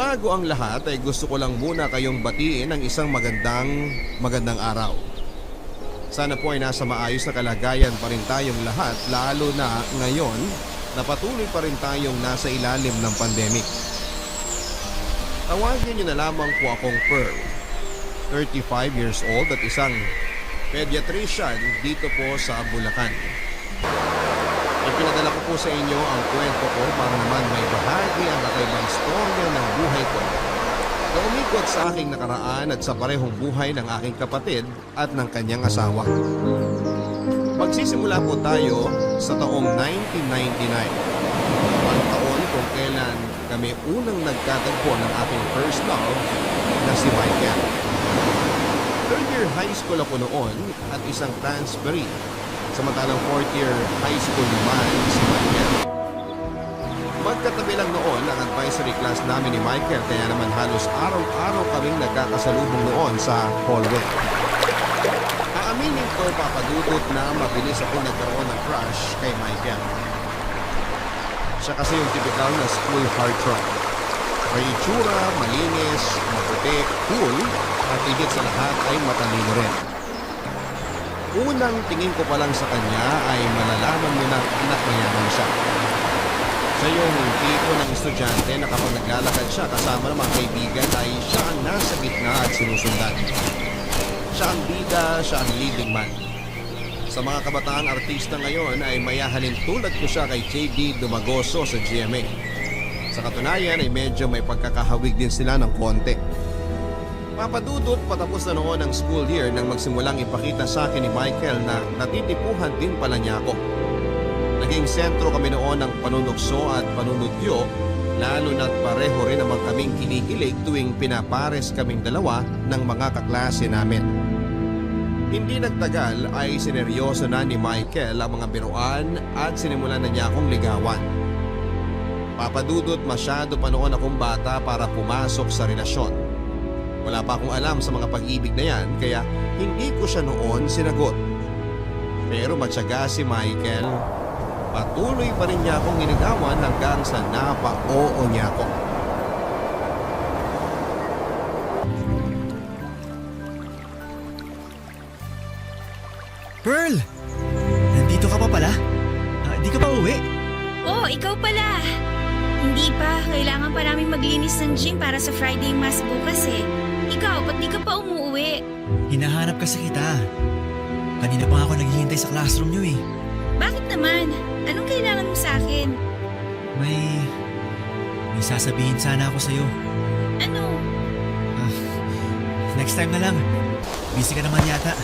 Bago ang lahat ay gusto ko lang muna kayong batiin ng isang magandang araw. Sana po ay nasa maayos na kalagayan pa rin tayong lahat, lalo na ngayon na patuloy pa rin tayong nasa ilalim ng pandemic. Tawagin niyo na lamang po akong Pearl, 35 years old at isang pediatrician dito po sa Bulacan. Ipinadala ko po sa inyo ang kwento ko para naman may bahagi ang kakaibang storya ng buhay ko na umikot sa aking nakaraan at sa parehong buhay ng aking kapatid at ng kanyang asawa. Magsisimula po tayo sa taong 1999, ang taon kung kailan kami unang nagkatagpo ng aking first love na si Michael. Third year high school ako noon at isang transferee. Samantalang fourth year high school naman si Michael. Magkatabi lang noon ang advisory class namin ni Michael, kaya naman halos araw-araw kaming nagkakasalubong noon sa hallway. Aaminin ko, papadudot, na mabilis ako nagkaroon ng crush kay Michael. Siya kasi yung typical na school heartthrob. May itsura, malinis, maputi, cool, at higit sa lahat ay matalino rin. Unang tingin ko pa lang sa kanya ay malalaman mo na anak mayaman siya. Siya yung tipo ng estudyante na kapag naglalakad siya kasama ng mga kaibigan ay siya ang nasa gitna at sinusundan. Siya ang bida, siya ang leading man. Sa mga kabataang artista ngayon ay mayahalin tulad ko siya kay JB Dumagoso sa GMA. Sa katunayan ay medyo may pagkakahawig din sila ng konti. Papadudot, patapos na noon ang school year nang magsimulang ipakita sa akin ni Michael na natitipuhan din pala niya ako. Naging sentro kami noon ng panunukso at panunudyo, lalo na't pareho rin naman kaming kinikilig tuwing pinapares kaming dalawa ng mga kaklase namin. Hindi nagtagal ay sineryoso na ni Michael ang mga biruan at sinimulan na niya akong ligawan. Papadudot, masyado pa noon akong bata para pumasok sa relasyon. Wala pa akong alam sa mga pag-ibig na yan, kaya hindi ko siya noon sinagot. Pero matyaga si Michael. Patuloy pa rin niya akong inigawan hanggang sa napa-oo niya ako. Pearl! Nandito ka pa pala? Di ka pa uwi? Oh, ikaw pala. Hindi pa. Kailangan pa namin maglinis ng gym para sa Friday Mass bukas eh. Ikaw, ba't di ka pa umuwi? Hinahanap kasi kita. Kanina pa nga ako naghihintay sa classroom niyo eh. Bakit naman? Anong kailangan mo sa akin? May sasabihin sana ako sa'yo. Ano? Next time na lang. Busy ka naman yata.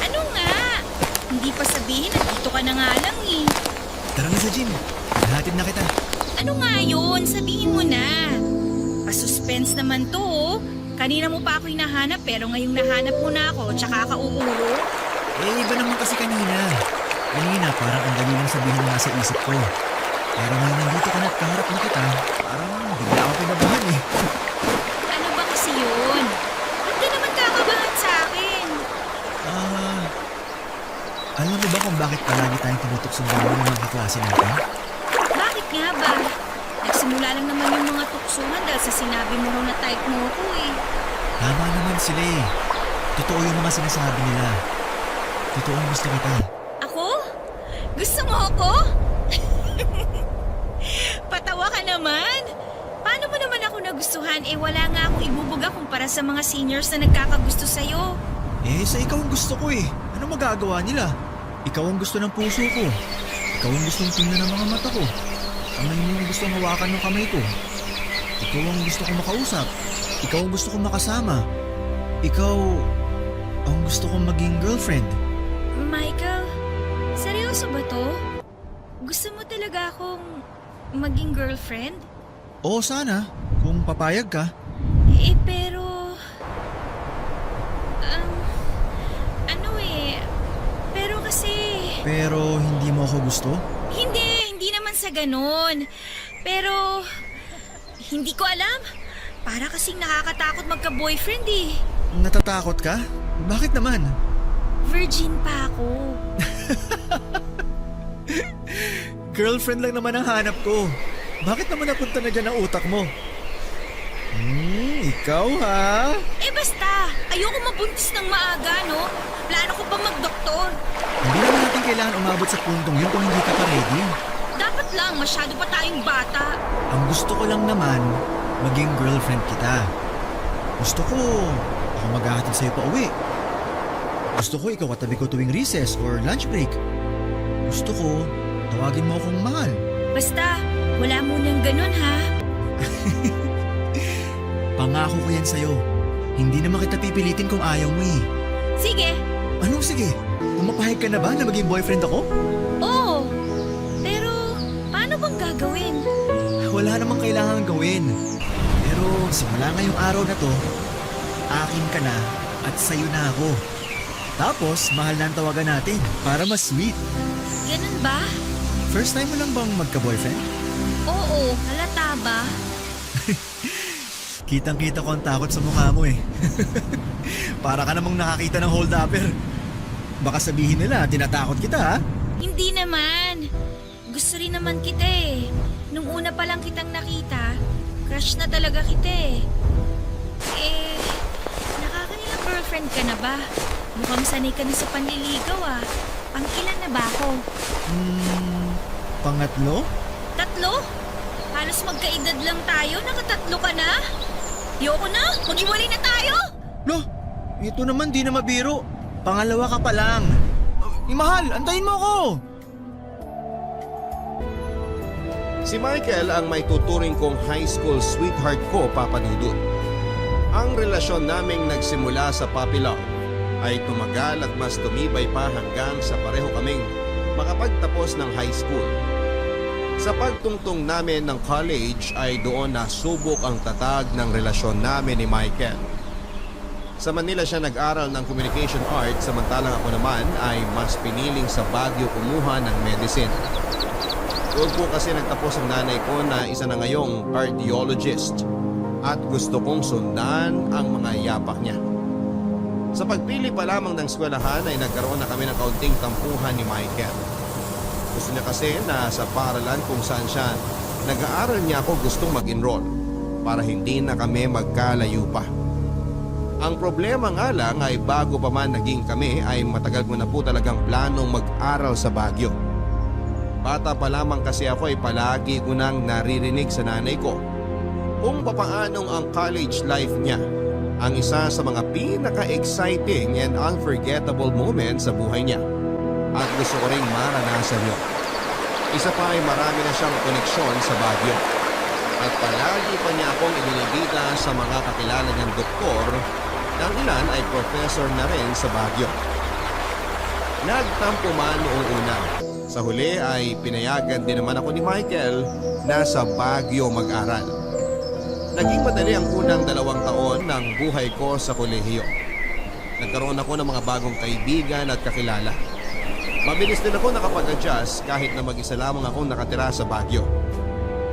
Ano nga? Hindi pa sabihin, nandito ka na nga lang eh. Tara na sa gym. Nahatid na kita. Ano nga yun? Sabihin mo na. Pa-suspense naman to oh. Kanina mo pa ako hinahanap pero ngayong nahanap mo na ako tsaka ka uulo. Iba naman kasi kanina. Kanina parang ang dali lang sabihin na nasa isip ko. Pero ngayon nandito ka na at kaharap na kita, parang bigla ako kinabahan eh. Ano ba kasi yun? Ba't ka naman kakabahan sa akin? Alam mo ba kung bakit palagi tayong tinutukso ng mga kaklase natin? Bakit nga ba? Nagsimula lang naman yung mga tuksuhan dahil sa sinabi mo raw na type mo ako eh. Tama naman sila eh. Totoo yung mga sinasabi nila. Totoo ang gusto kita. Ako? Gusto mo ako? Patawa ka naman. Paano mo naman ako nagustuhan eh wala nga akong ibubuga kumpara sa mga seniors na nagkakagusto sa'yo. Sa ikaw ang gusto ko eh. Ano magagawa nila? Ikaw ang gusto ng puso ko. Ikaw ang gustong tingnan ng mga mata ko. Kamay mo ang gustong hawakan ng kamay ko. Ikaw ang gusto kong makausap. Ikaw ang gusto kong makasama. Ikaw ang gusto kong maging girlfriend. Michael, seryoso ba to? Gusto mo talaga akong maging girlfriend? Oo sana, kung papayag ka. Pero... Pero kasi... Pero hindi mo ako gusto? Hindi naman sa ganon. Pero... Hindi ko alam. Para kasing nakakatakot magka-boyfriend eh. Natatakot ka? Bakit naman? Virgin pa ako. Girlfriend lang naman ang hanap ko. Bakit naman napunta na dyan ang utak mo? Ikaw ha? Eh basta, ayoko mabuntis ng maaga, no? Plano ko pa magdoktor. Hindi naman natin kailangan umabot sa puntong yun kung hindi ka pa ready. Dapat lang, masyado pa tayong bata. Ang gusto ko lang naman, maging girlfriend kita. Gusto ko, ako maghahatid sa'yo pa uwi. Gusto ko ikaw katabi ko tuwing recess or lunch break. Gusto ko, tawagin mo akong mahal. Basta, wala munang ganun, ha? Pangako ko yan sa'yo. Hindi naman kita pipilitin kung ayaw mo eh. Sige. Anong sige? Umapahig ka na ba na maging boyfriend ako? Oo. Pero, paano bang gagawin? Wala namang kailangan gawin. Pero simula ngayong araw na to, akin ka na at sa'yo na ako. Tapos, mahal na ang tawagan natin para mas sweet. Ganun ba? First time mo lang bang magka-boyfriend? Oo, halata ba? Kitang-kita ko ang takot sa mukha mo eh. Para ka namang nakakita ng hold-upper. Baka sabihin nila, tinatakot kita ha? Hindi naman. Gusto rin naman kita eh. Nung una pa lang kitang nakita, crush na talaga kita eh. Eh, nakakanilang girlfriend ka na ba? Mukhang sanay ka na sa panliligaw ah. Pang-ilan na ba ako? Pangatlo? 3? Halos magkaedad lang tayo, nakatatlo ka na? Yoko na, maghiwalay na tayo! Lo, ito naman di na mabiro. Pangalawa ka pa lang. Mahal, antayin mo ako! Si Michael ang may tuturing kong high school sweetheart ko, Papa Dudut. Ang relasyon naming nagsimula sa puppy love ay tumagal at mas tumibay pa hanggang sa pareho kaming makapagtapos ng high school. Sa pagtungtong namin ng college ay doon nasubok ang tatag ng relasyon namin ni Michael. Sa Manila siya nag-aral ng communication arts samantalang ako naman ay mas piniling sa Baguio kumuha ng medicine. Doon po kasi nagtapos ang nanay ko na isa na ngayong cardiologist at gusto kong sundan ang mga yapak niya. Sa pagpili pa lamang ng eskwelahan ay nagkaroon na kami ng kaunting tampuhan ni Michael. Gusto niya kasi na sa paralan kung saan siya nag-aaral niya ako gustong mag-enroll para hindi na kami magkalayo pa. Ang problema nga lang ay bago pa man naging kami ay matagal ko na po talagang planong mag-aral sa Baguio. Bata pa lamang kasi ako ay palagi ko nang naririnig sa nanay ko kung papaanong ang college life niya ang isa sa mga pinaka-exciting and unforgettable moments sa buhay niya. At gusto ko rin maranasan yun. Isa pa ay marami na siyang koneksyon sa Baguio. At palagi pa niya akong ibinibida sa mga kakilala niyang doktor na ang ilan ay professor na rin sa Baguio. Nagtampo man noong una. Sa huli ay pinayagan din naman ako ni Michael na sa Baguio mag-aral. Naging madali ang unang 2 taon ng buhay ko sa kolehiyo. Nagkaroon ako ng mga bagong kaibigan at kakilala. Mabilis din ako nakapag-adjust kahit na mag-isa lamang akong nakatira sa Baguio.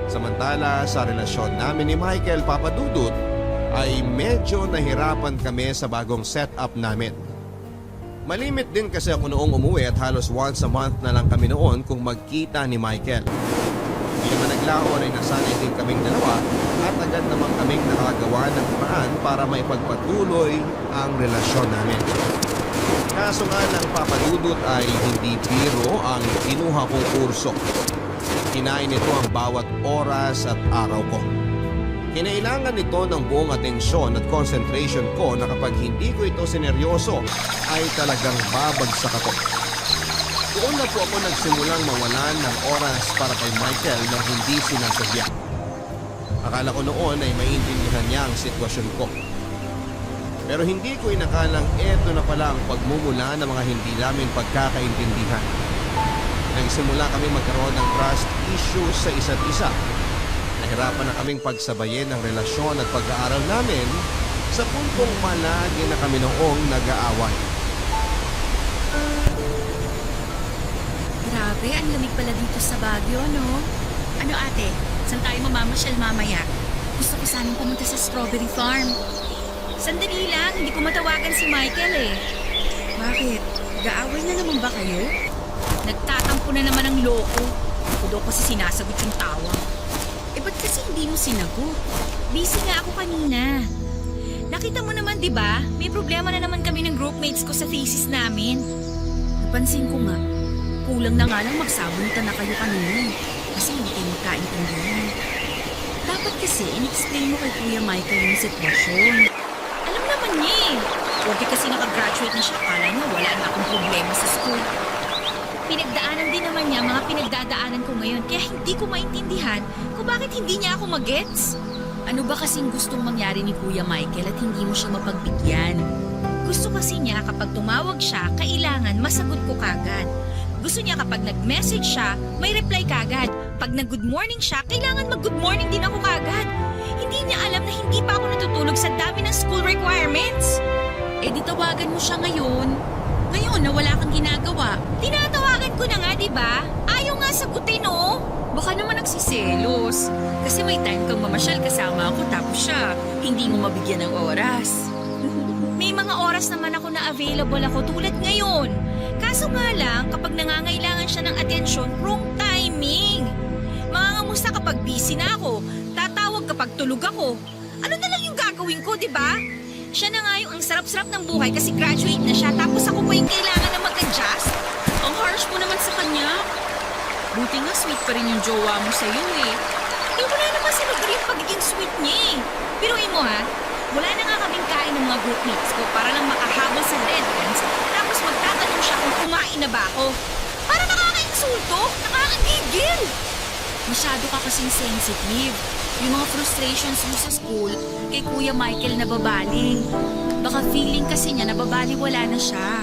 Samantala sa relasyon namin ni Michael, Papa Dudut, ay medyo nahirapan kami sa bagong setup namin. Malimit din kasi ako noong umuwi at halos once a month na lang kami noon kung magkita ni Michael. Hindi naman naglaon ay nasanay din kaming dalawa at agad naman kaming nakagawa ng paraan para maipagpatuloy ang relasyon namin. Kaso nga lang, Papa Dudut, ay hindi biro ang kinuha kong kurso. Kinain nito ang bawat oras at araw ko. Kinailangan nito ng buong atensyon at concentration ko na kapag hindi ko ito sineryoso ay talagang babagsak ako. Doon na po ako nagsimulang mawalan ng oras para kay Michael nang hindi sinasadya. Akala ko noon ay maintindihan niya ang sitwasyon ko. Pero hindi ko inakalang eto na pala ang pagmumula ng mga hindi namin pagkakaintindihan. Nagsimula kami magkaroon ng trust issues sa isa't isa. Nahirapan na kaming pagsabayin ang relasyon at pag-aaral namin sa puntong malagi na kami noong nag-aaway. Grabe, ang lamig pala dito sa Baguio, no? Ano ate, saan tayo mamamasyal mamaya? Gusto ko sanang pumunta sa strawberry farm. Sandali lang, hindi ko matawagan si Michael eh. Bakit? Gaaway na naman ba kayo? Nagtatampo na naman ang loko. Ako daw kasi sinasagot yung tawa. Eh ba't kasi hindi mo sinagot? Busy nga ako kanina. Nakita mo naman, di ba? May problema na naman kami ng groupmates ko sa thesis namin. Napansin ko nga, kulang na nga lang magsabunutan na kayo kanina. Kasi hindi kayo magkaintindihan. Dapat kasi in-explain mo kay Kuya Michael yung sitwasyon. Alam naman niya eh. Huwag kasi nakagraduate na siya. Akala niya wala na akong problema sa school. Pinagdaanan din naman niya mga pinagdadaanan ko ngayon. Kaya hindi ko maintindihan kung bakit hindi niya ako magets. Ano ba kasing gustong mangyari ni Kuya Michael at hindi mo siya mapagbigyan? Gusto kasi niya kapag tumawag siya, kailangan masagot ko kagad. Gusto niya kapag nag-message siya, may reply kagad. Pag nag-good morning siya, kailangan mag-good morning din ako kagad. Hindi niya alam na hindi pa ako natutulog sa dami ng school requirements. Eh di tawagan mo siya ngayon. Ngayon na wala kang ginagawa. Tinatawagan ko na nga, di ba? Ayaw nga sagutin, oh. Baka naman nagsiselos. Kasi may time kang mamasyal kasama ako tapos siya, hindi mo mabigyan ng oras. May mga oras naman ako na available ako tulad ngayon. Kaso nga lang, kapag nangangailangan siya ng atensyon, wrong timing. Mangangamusta kapag busy na ako, tatawag kapag tulog ako. Ano na lang yung gagawin ko, di ba? Siya na nga yung ang sarap-sarap ng buhay kasi graduate na siya tapos ako pa yung kailangan na mag-adjust. Ang harsh mo naman sa kanya. Buti nga sweet pa rin yung jowa mo sa'yo eh. Eh, wala naman sinagari yung pagiging sweet niya eh. Piruin mo ha, wala na nga kaming kain ng mga groupmates ko para lang makahabol sa deadlines tapos magtatanong siya kung kumain na ba ako. Para nakaka-insulto, nakakagigil. Masyado ka kasing sensitive. Yung mga frustrations mo sa school, kay Kuya Michael nababaling. Baka feeling kasi niya nababaliwala na siya.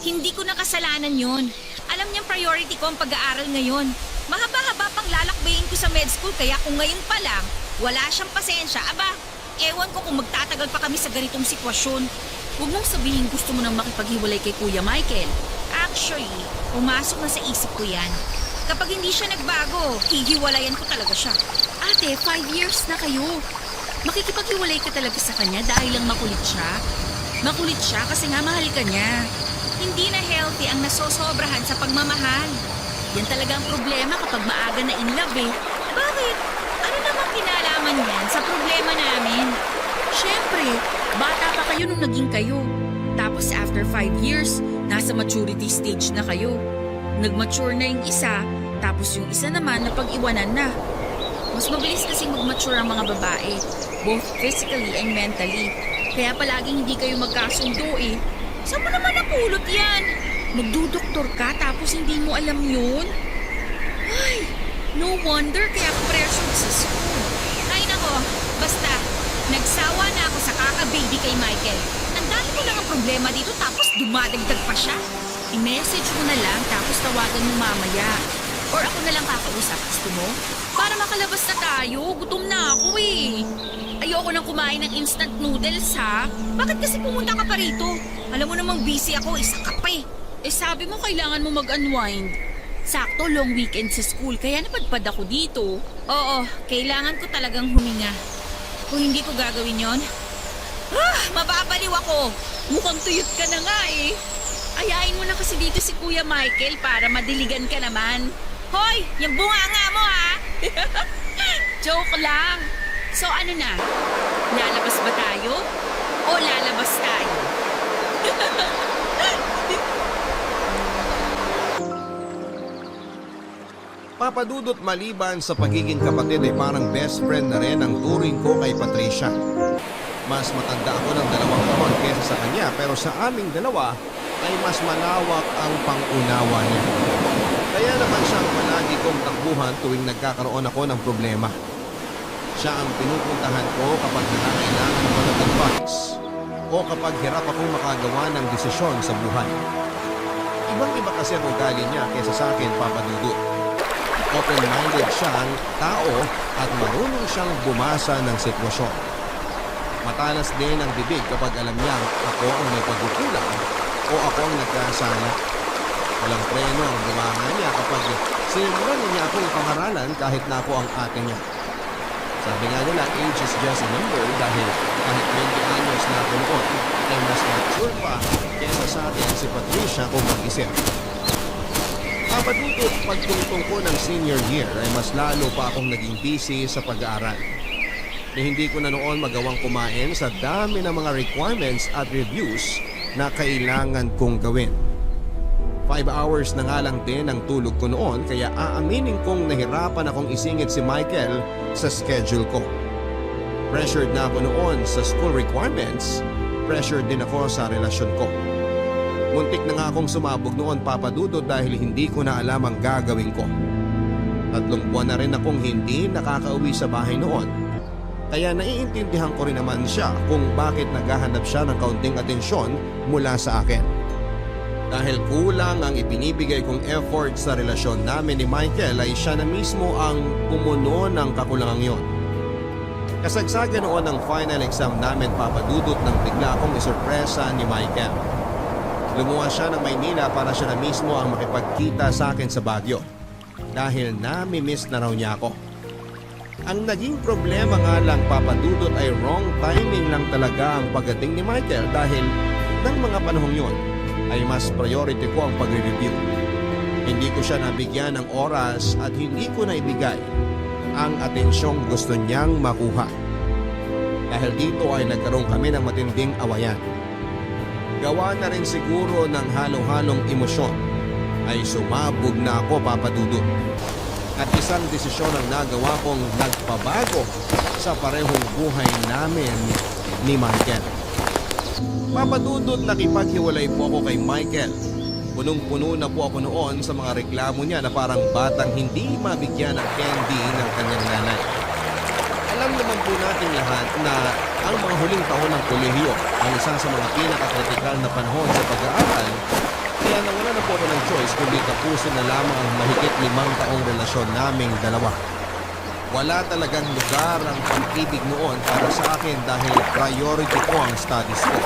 Hindi ko nakasalanan yun. Alam niyang priority ko ang pag-aaral ngayon. Mahaba-haba pang lalakbayin ko sa med school kaya kung ngayon pa lang, wala siyang pasensya. Aba, ewan ko kung magtatagal pa kami sa ganitong sitwasyon. Huwag mong sabihin gusto mo nang makipaghiwalay kay Kuya Michael. Actually, pumasok na sa isip ko yan. Kapag hindi siya nagbago, hihiwalayan ko talaga siya. Ate, 5 years na kayo. Makikipaghiwalay ka talaga sa kanya dahil lang makulit siya? Makulit siya kasi nga mahal ka niya. Hindi na healthy ang nasosobrahan sa pagmamahal. Yan talaga ang problema kapag maaga na in love eh. Bakit? Ano namang kinalaman yan sa problema namin? Siyempre, bata pa kayo nung naging kayo. Tapos after 5 years, nasa maturity stage na kayo. Nag-mature na yung isa, tapos yung isa naman napag-iwanan na. Mas mabilis kasing mag-mature ang mga babae, both physically and mentally. Kaya palaging hindi kayo magkasundo eh. Saan mo naman napulot yan? Magdudoktor ka tapos hindi mo alam yun? Ay, no wonder kaya ka pressured sa school. Ay nako, basta, nagsawa na ako sa kaka-baby kay Michael. Ang dami ko lang ang problema dito tapos dumadagdag pa siya. I-message mo na lang tapos tawagan mo mamaya. Or ako na lang kakausap, gusto mo? Para makalabas na tayo, gutom na ako eh. Ayoko nang kumain ng instant noodles ha. Bakit kasi pumunta ka pa rito? Alam mo namang busy ako, isa ka pa eh. Eh sabi mo kailangan mo mag-unwind. Sakto long weekend sa school kaya napadpad ako dito. Oo, kailangan ko talagang huminga. Kung hindi ko gagawin yon, mababaliw ako. Mukhang tuyot ka na nga eh. Ayain mo na kasi dito si Kuya Michael para madiligan ka naman. Hoy, yung bunganga mo ha! Joke lang. So ano na? Lalabas ba tayo? O lalabas tayo? Papadudot maliban sa pagiging kapatid ay parang best friend na rin ang turing ko kay Patricia. Mas matanda ako ng 2 taon kesa sa kanya pero sa aming dalawa ay mas malawak ang pangunawa niya. Kaya naman siyang palagi kong takbuhan tuwing nagkakaroon ako ng problema. Siya ang pinupuntahan ko kapag nangangailangan ako ng advice o kapag hirap akong makagawa ng desisyon sa buhay. Ibang-iba kasi ang ugali niya kesa sa akin, Papadudot. Open-minded siyang tao at marunong siyang bumasa ng sitwasyon. Matalas din ang bibig kapag alam niyang ako ang may pagkukulang o ako ang nagkasala. Walang preno ang bumanga niya kapag sinimulan niya akong pangaralan kahit na ako ang ate niya. Sabi nga nila, age is just a number dahil kahit 20 anyos na ako noon ay mas mature pa kesa sa atin si Patricia kung mag-isip. Papadudot pagtungtong ko ng senior year ay mas lalo pa akong naging busy sa pag-aaral. Na hindi ko na noon magawang kumain sa dami ng mga requirements at reviews na kailangan kong gawin. 5 hours na nga lang din ang tulog ko noon kaya aaminin kong nahirapan akong isingit si Michael sa schedule ko. Pressured na ako noon sa school requirements, pressured din ako sa relasyon ko. Muntik na nga akong sumabog noon papadudot dahil hindi ko na alam ang gagawin ko. 3 buwan na rin akong hindi nakakauwi sa bahay noon. Kaya naiintindihan ko rin naman siya kung bakit naghahanap siya ng kaunting atensyon mula sa akin. Dahil kulang ang ibinibigay kong effort sa relasyon namin ni Michael ay siya na mismo ang pumuno ng kakulangang yon. Kasagsagan noon ng final exam namin papadudot nang bigla akong isurpresa ni Michael. Lumuwas siya ng Maynila para siya na mismo ang makipagkita sa akin sa Baguio. Dahil nami-miss na raw niya ako. Ang naging problema nga lang papadudot ay wrong timing lang talaga ang pagdating ni Michael dahil ng mga panahong yon ay mas priority ko ang pagre-review. Hindi ko siya nabigyan ng oras at hindi ko naibigay ang atensyong gusto niyang makuha. Dahil dito ay nagkaroon kami ng matinding awayan. Gawa na rin siguro ng halong-halong emosyon ay sumabog na ako papadudot. At isang desisyon ang nagawa kong nagpabago sa parehong buhay namin ni Michael. Papadudot nakipaghiwalay po ako kay Michael. Punong-puno na po ako noon sa mga reklamo niya na parang batang hindi mabigyan ng candy ng kanyang nanay. Alam naman po natin lahat na ang mga huling taon ng kolehiyo ang isang sa mga pinakakritikal na panahon sa pag-aaral. Kaya nawala na po ako ng choice kundi tapusin na lamang ang mahigit 5 taong relasyon naming dalawa. Wala talagang lugar ang pag-ibig noon para sa akin dahil priority ko ang studies ko.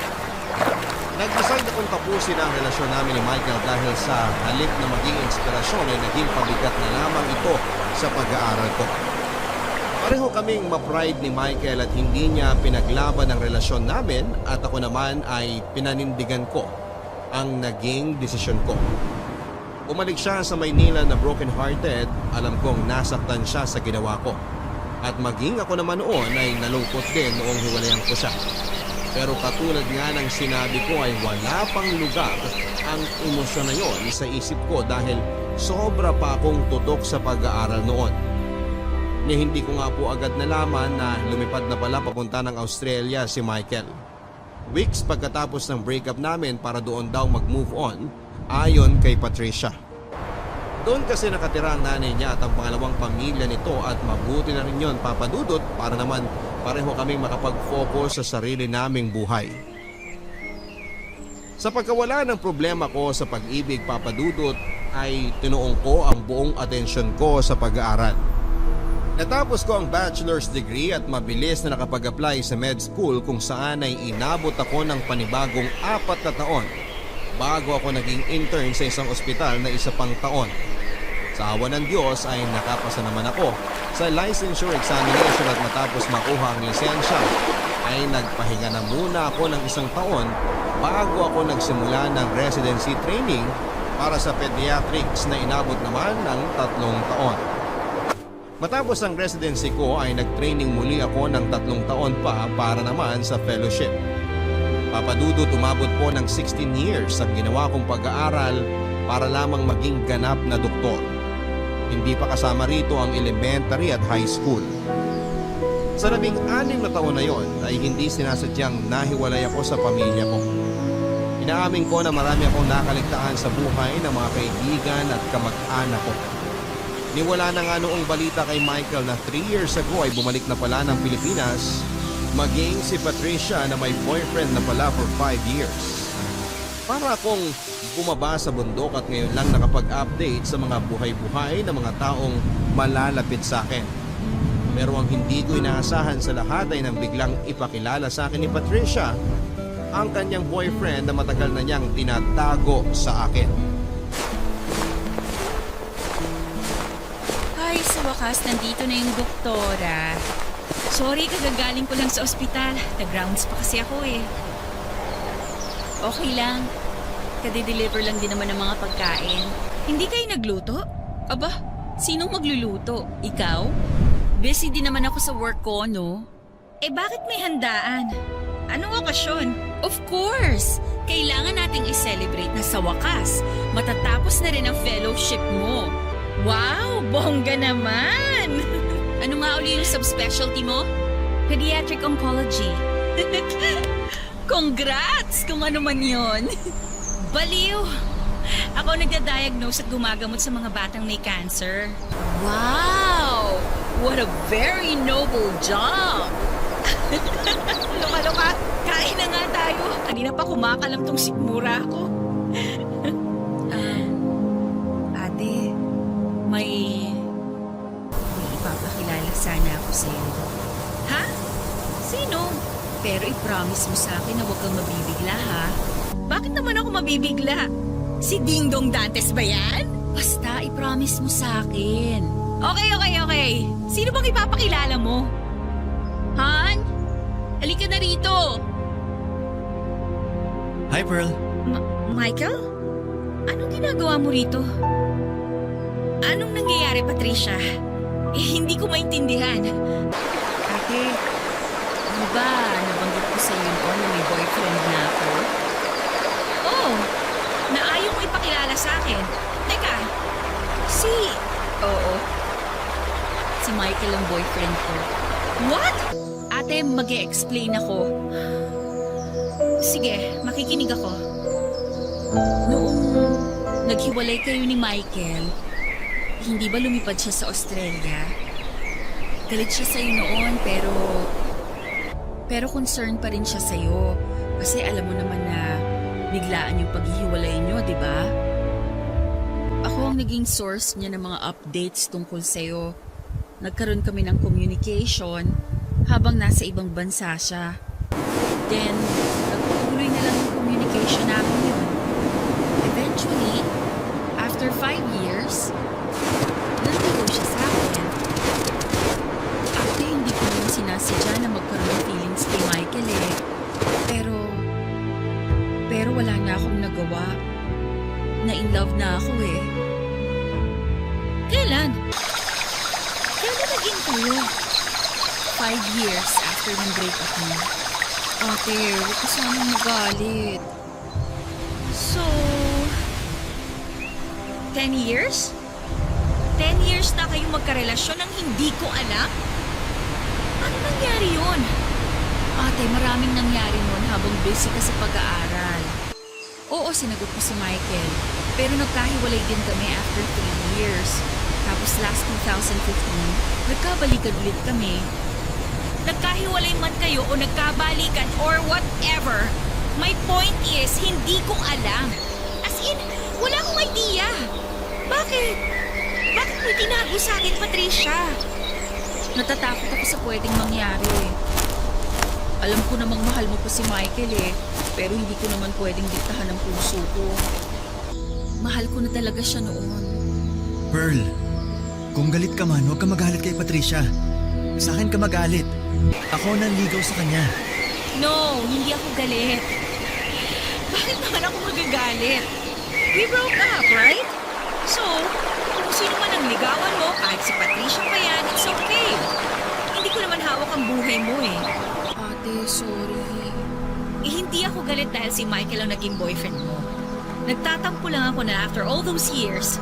Nag-decide akong tapusin ang relasyon namin ni Michael dahil sa halip na maging inspirasyon ay naging pabigat na lamang ito sa pag-aaral ko. Pareho kaming ma-pride ni Michael at hindi niya pinaglaban ang relasyon namin at ako naman ay pinanindigan ko ang naging desisyon ko. Umalik siya sa Maynila na broken-hearted, alam kong nasaktan siya sa ginawa ko. At maging ako naman noon ay nalungkot din noong hiwalayan ko siya. Pero katulad nga ng sinabi ko ay wala pang lugar ang emosyon na yon sa isip ko dahil sobra pa akong tutok sa pag-aaral noon. Ni hindi ko nga po agad nalaman na lumipad na pala papunta ng Australia si Michael. Weeks pagkatapos ng breakup namin para doon daw mag-move on, ayon kay Patricia. Doon kasi nakatira ang nanay niya at ang pangalawang pamilya nito at mabuti na rin yun papadudot para naman pareho kaming makapag-focus sa sarili naming buhay. Sa pagkawala ng problema ko sa pag-ibig papadudot ay tinuong ko ang buong atensyon ko sa pag-aaral. Natapos ko ang bachelor's degree at mabilis na nakapag-apply sa med school kung saan ay inabot ako ng panibagong 4 na taon bago ako naging intern sa isang ospital na 1 pang taon. Sa awa ng Diyos ay nakapasa naman ako sa licensure examination at matapos makuha ang lisensya ay nagpahinga na muna ako ng 1 taon bago ako nagsimula ng residency training para sa pediatrics na inabot naman ng 3 taon. Matapos ang residency ko ay nag-training muli ako ng 3 taon pa para naman sa fellowship. Papadudot umabot po ng 16 years ang ginawa kong pag-aaral para lamang maging ganap na doktor. Hindi pa kasama rito ang elementary at high school. Sa 16 na taon na yon ay hindi sinasadyang nahiwalay ako sa pamilya ko. Inaamin ko na marami akong nakaligtaan sa buhay ng mga kaibigan at kamag-anak ko. Niwala na nga noong balita kay Michael na 3 years ago ay bumalik na pala ng Pilipinas, maging si Patricia na may boyfriend na pala for 5 years. Para akong bumaba sa bundok at ngayon lang nakapag-update sa mga buhay-buhay ng mga taong malalapit sa akin. Pero ang hindi ko inaasahan sa lahat ay nang biglang ipakilala sa akin ni Patricia ang kanyang boyfriend na matagal na niyang tinatago sa akin. Ay, sa wakas, nandito na yung doktora. Sorry, kagagaling ko lang sa ospital. Nag-rounds pa kasi ako eh. Okay lang. Kade-deliver lang din naman ng mga pagkain. Hindi kayo nagluto? Aba, sinong magluluto? Ikaw? Busy din naman ako sa work ko, no? Eh bakit may handaan? Anong okasyon? Of course! Kailangan nating i-celebrate na sa wakas. Matatapos na rin ang fellowship mo. Wow, bongga naman! Ano nga uli yung subspecialty mo? Pediatric Oncology. Congrats! Kung ano man yon. Baliw! Ako nagda-diagnose at gumagamot sa mga batang may cancer. Wow! What a very noble job! Loka-loka, kain na nga tayo. Kanina pa kumakalam tong sikmura ko. Ate, may ipapakilala sana ako sa'yo. Ha? Sino? Pero i-promise mo sa akin na huwag kang mabibigla, ha? Bakit naman ako mabibigla? Si Ding Dong Dantes ba yan? Basta i-promise mo sa akin. Okay. Sino bang ipapakilala mo? Han? Halika na rito! Hi, Pearl. Michael? Anong ginagawa mo rito? Anong nangyayari, Patricia? Hindi ko maintindihan. Ate, di ba nabanggit ko sa iyo noon na may boyfriend na ako? Oh, na ayaw mo ipakilala sa akin. Teka, Oo. Si Michael ang boyfriend ko. What? Ate, mag-e-explain ako. Sige, makikinig ako. Noong naghiwalay kayo ni Michael, hindi ba lumipad siya sa Australia? Galit siya sa'yo noon, pero concerned pa rin siya sa'yo. Kasi alam mo naman na biglaan yung paghihiwalay niyo, di ba? Ako ang naging source niya ng mga updates tungkol sa'yo. Nagkaroon kami ng communication habang nasa ibang bansa siya. Then, nagpatuloy na lang yung communication namin yun. Eventually, after 5 years, nandito siya sa akin. Ate, hindi ko naman sinasadya na magkaroon ng feelings kay Michael eh. Pero wala na akong nagawa. Na-in love na ako eh. Kailan? Kailan naging kayo? 5 years after ng breakup niya. Ate, huwag ka sanang magalit. So, 10 years? 10 years na kayong magkarelasyon nang hindi ko alam? Ano nangyari yun? Ate, maraming nangyari noon habang busy ka sa pag-aaral. Oo, sinagot ko si Michael. Pero nagkahiwalay din kami after 3 years. Tapos last 2015, nagkabalikan ulit kami. Nagkahiwalay man kayo o nagkabalikan or whatever, my point is, hindi ko alam. As in, wala akong idea. Bakit? Bakit mo tinago sa akin, Patricia? Natatakot ako sa pwedeng mangyari. Alam ko namang mahal mo pa si Michael eh. Pero hindi ko naman pwedeng diktahan ang puso ko. Mahal ko na talaga siya noon. Pearl, kung galit ka man, huwag ka magalit kay Patricia. Sa akin ka magalit. Ako nanligaw sa kanya. No, hindi ako galit. Bakit naman ako magagalit? We broke up, right? So, kung sino man ang ligawan mo, kahit si Patricia pa yan, it's okay. Hindi ko naman hawak ang buhay mo eh. Ate, sorry. Hindi ako galit dahil si Michael ang naging boyfriend mo. Nagtatampo lang ako na after all those years,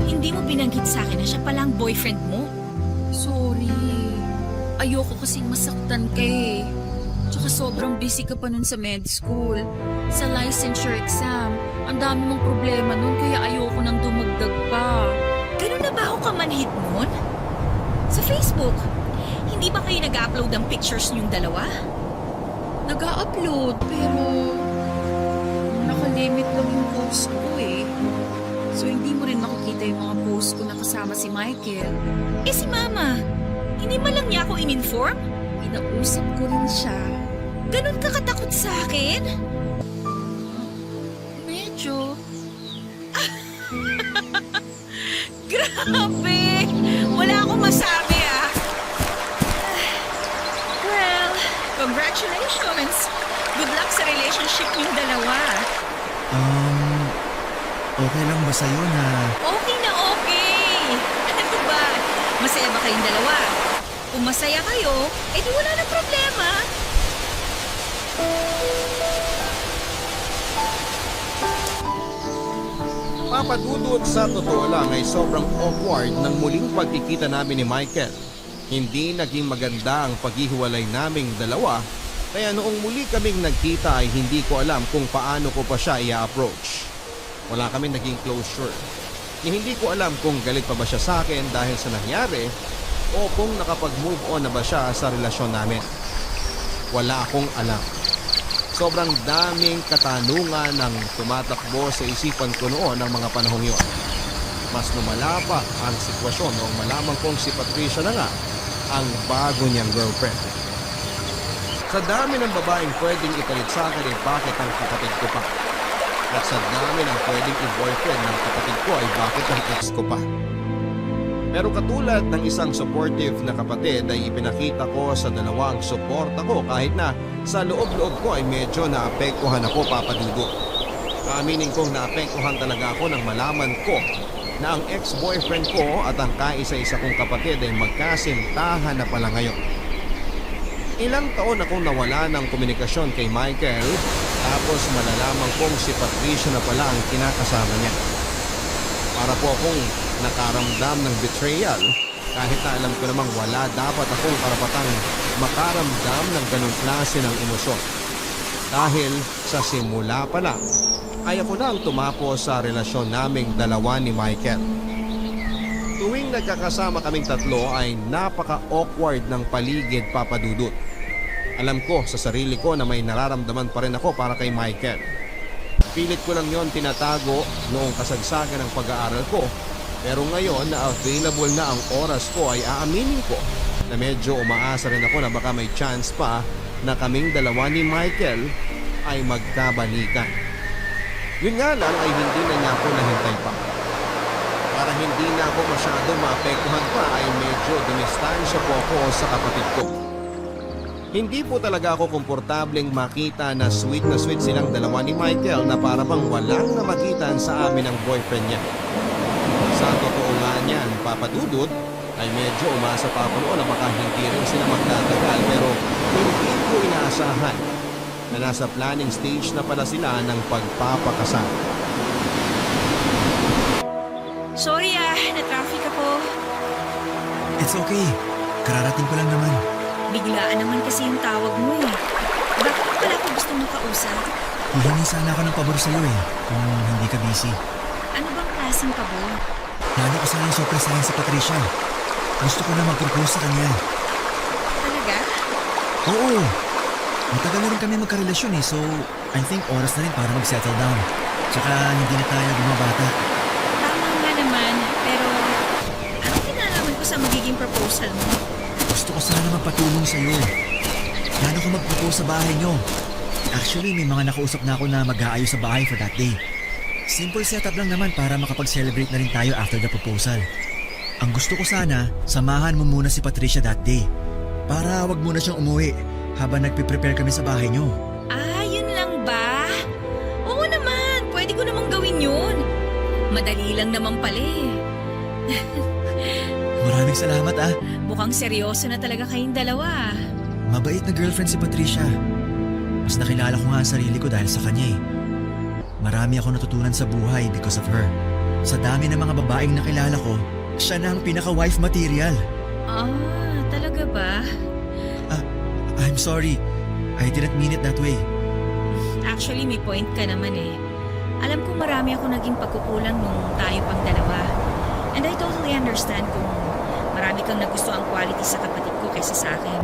hindi mo binanggit sa akin na siya palang boyfriend mo. Sorry. Ayoko kasing masaktan ka eh. Tsaka sobrang busy ka pa nun sa med school. Sa licensure exam. Ang dami mong problema nun kaya ayoko nang dumagdag pa. Ganun na ba ako kamanhid nun? Sa Facebook, hindi ba kayo nag-upload ng pictures niyong dalawa? Nag-a-upload pero nakalimit lang yung post ko eh. So hindi mo rin makikita yung mga post ko na kasama si Michael. Eh si Mama, hindi man lang niya ako in-inform? Inausap ko rin siya. Ganun ka katakot sa akin? Medyo. Grabe! Wala akong masabi ah. Well, congratulations! Good luck sa relationship niyong dalawa. Okay lang ba sa'yo na... Okay na okay! Ano ba? Masaya ba kayong dalawa? Kung masaya kayo, edi wala na problema. Papadudot sa totoo lang ay sobrang awkward ng muling pagkikita namin ni Michael. Hindi naging maganda ang paghihiwalay naming dalawa, kaya noong muli kaming nagkita ay hindi ko alam kung paano ko pa siya i-approach. Wala kaming naging closure. Hindi ko alam kung galit pa ba siya sa akin dahil sa nangyari o kung nakapag-move on na ba siya sa relasyon namin. Wala akong alam. Sobrang daming katanungan ang tumatakbo sa isipan ko noon ng mga panahong yon. Mas lumala pa ang sitwasyon noong malaman kong si Patricia na nga ang bago niyang girlfriend. Sa dami ng babaeng pwedeng ipalit sa akin ay bakit ang kapatid ko pa? At sa dami ng pwedeng i-boyfriend ng kapatid ko ay bakit ang ex ko pa? Pero katulad ng isang supportive na kapatid ay ipinakita ko sa dalawang suporta ko kahit na sa loob-loob ko ay medyo naapektuhan ako, Papa Dudut. Aminin kong naapektuhan talaga ako nang malaman ko na ang ex-boyfriend ko at ang kaisa-isa kong kapatid ay magkasintahan na pala ngayon. Ilang taon akong nawala ng komunikasyon kay Michael tapos malalaman kong si Patricia na pala ang kinakasama niya. Para po akong nakaramdam ng betrayal kahit na alam ko namang wala dapat akong karapatang makaramdam ng ganong klase ng emosyon. Dahil sa simula pa lang ay ako na ang tumapos sa relasyon naming dalawa ni Michael. Tuwing nagkakasama kaming tatlo ay napaka-awkward ng paligid, Papa Dudut. Alam ko sa sarili ko na may nararamdaman pa rin ako para kay Michael. Pilit ko lang yon tinatago noong kasagsagan ng pag-aaral ko. Pero ngayon na available na ang oras ko ay aaminin ko na medyo umaasa rin ako na baka may chance pa na kaming dalawa ni Michael ay magkabalikan. Yun nga lang ay hindi na niya ako nahintay pa. Para hindi na ako masyado maapektuhan pa ay medyo dumistansya po ako sa kapatid ko. Hindi po talaga ako komportableng makita na sweet silang dalawa ni Michael na para bang walang namagitan sa amin ng boyfriend niya. Sa totoo nga niyan, Papa Dudut, ay medyo umasa pa ako noon na baka hindi rin sila magtatagal pero hindi ko inaasahan na nasa planning stage na pala sila ng pagpapakasal. Sorry na-traffic ako. It's okay. Kararating ko lang naman. Biglaan naman kasi yung tawag mo eh. Bakit pala ako gusto makausap? Hihingi sana ako ng pabor sa'yo kung hindi ka busy. Ano bang klaseng pabor? Plano ko sana yung surprisehin si Patricia. Gusto ko na mag-propose sa kanya. Talaga? Oo. Matagal na rin kami magkarelasyon so I think oras na rin para mag-settle down. Tsaka hindi na tayo bumabata. Tama nga naman, pero ano kinalaman ko sa magiging proposal mo? Gusto ko sana magpatulong sa'yo. Plano ko mag-propose sa bahay nyo. Actually, may mga nakausap na ako na mag-aayos sa bahay for that day. Simple setup lang naman para makapag-celebrate na rin tayo after the proposal. Ang gusto ko sana, samahan mo muna si Patricia that day. Para wag muna siyang umuwi habang nagpe-prepare kami sa bahay nyo. Ah, yun lang ba? Oo naman, pwede ko namang gawin yun. Madali lang naman pala eh. Maraming salamat Mukhang seryoso na talaga kayong dalawa. Mabait na girlfriend si Patricia. Mas nakilala ko nga ang sarili ko dahil sa kanya Marami ako natutunan sa buhay because of her. Sa dami ng mga babaeng nakilala ko, siya na ang pinaka-wife material. Ah, talaga ba? I'm sorry. I didn't mean it that way. Actually, may point ka naman eh. Alam ko marami ako naging pagkukulang nung tayo pang dalawa. And I totally understand kung marami kang nagustuhang quality sa kapatid ko kaysa sa akin.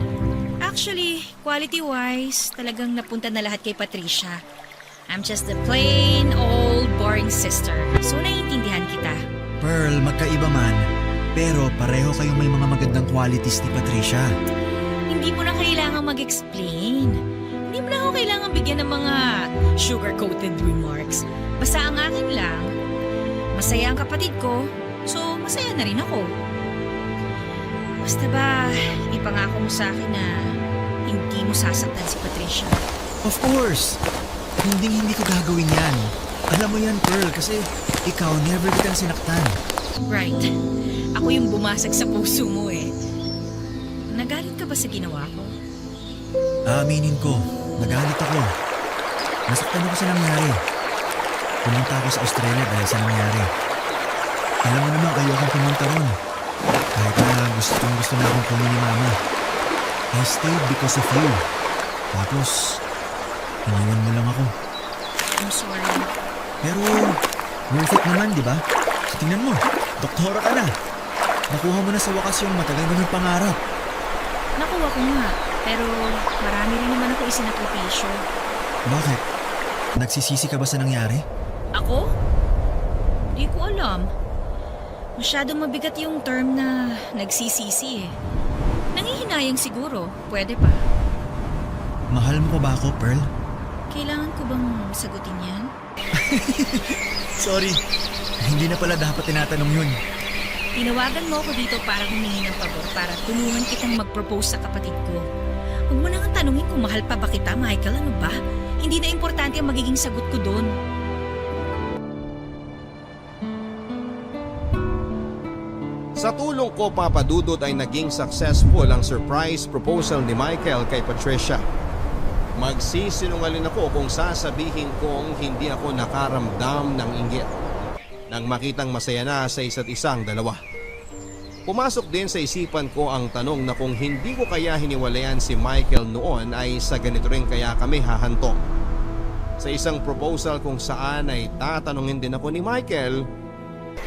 Actually, quality-wise, talagang napunta na lahat kay Patricia. I'm just the plain old boring sister. So naiintindihan kita. Pearl, magkaiba man. Pero pareho kayong may mga magandang qualities ni Patricia. Hindi mo na kailangang mag-explain. Hindi mo na ako kailangang bigyan ng mga sugar-coated remarks. Basta ang akin lang, masaya ang kapatid ko, so masaya na rin ako. Basta ba, ipangako mo sa akin na hindi mo sasaktan si Patricia. Of course! Hindi ko gagawin yan. Alam mo yan, Pearl, kasi ikaw never kitang sinaktan. Right. Ako yung bumasag sa puso mo eh. Nagalit ka ba sa ginawa ko? Aaminin ko, nagalit ako. Nasaktan ako sa nangyari. Pumunta ako sa Australia dahil sa nangyari. Alam mo naman, ayokong pumunta ron. Kahit na gusto na akong kunin ni Mama. I stayed because of you. Tapos, iniwan mo lang ako. I'm sorry. Pero, worth it naman, di ba? Tingnan mo, doktora ka na. Nakuha mo na sa wakas yung matagal mo ng pangarap. Nakuha ko nga, pero marami rin naman ako isinakripisyo. Bakit? Nagsisisi ka ba sa nangyari? Ako? Di ko alam. Masyadong mabigat yung term na nagsisisi eh. Nangihinayang siguro, pwede pa. Mahal mo pa ba ako, Pearl? Kailangan ko bang sagutin yan? Sorry, hindi na pala dapat tinatanong yun. Tinawagan mo ako dito para humingi ng pabor para tulungan kitang mag-propose sa kapatid ko. Huwag mo nang tanungin kung mahal pa ba kita, Michael, ano ba? Hindi na importante ang magiging sagot ko doon. Sa tulong ko, Papa Dudut, ay naging successful ang surprise proposal ni Michael kay Patricia. Magsisinungaling ako kung sasabihin kong hindi ako nakaramdam ng inggit nang makitang masaya na sa isa't isang dalawa. Pumasok din sa isipan ko ang tanong na kung hindi ko kaya hiniwalayan si Michael noon ay sa ganito rin kaya kami hahanto. Sa isang proposal kung saan ay tatanungin din ako ni Michael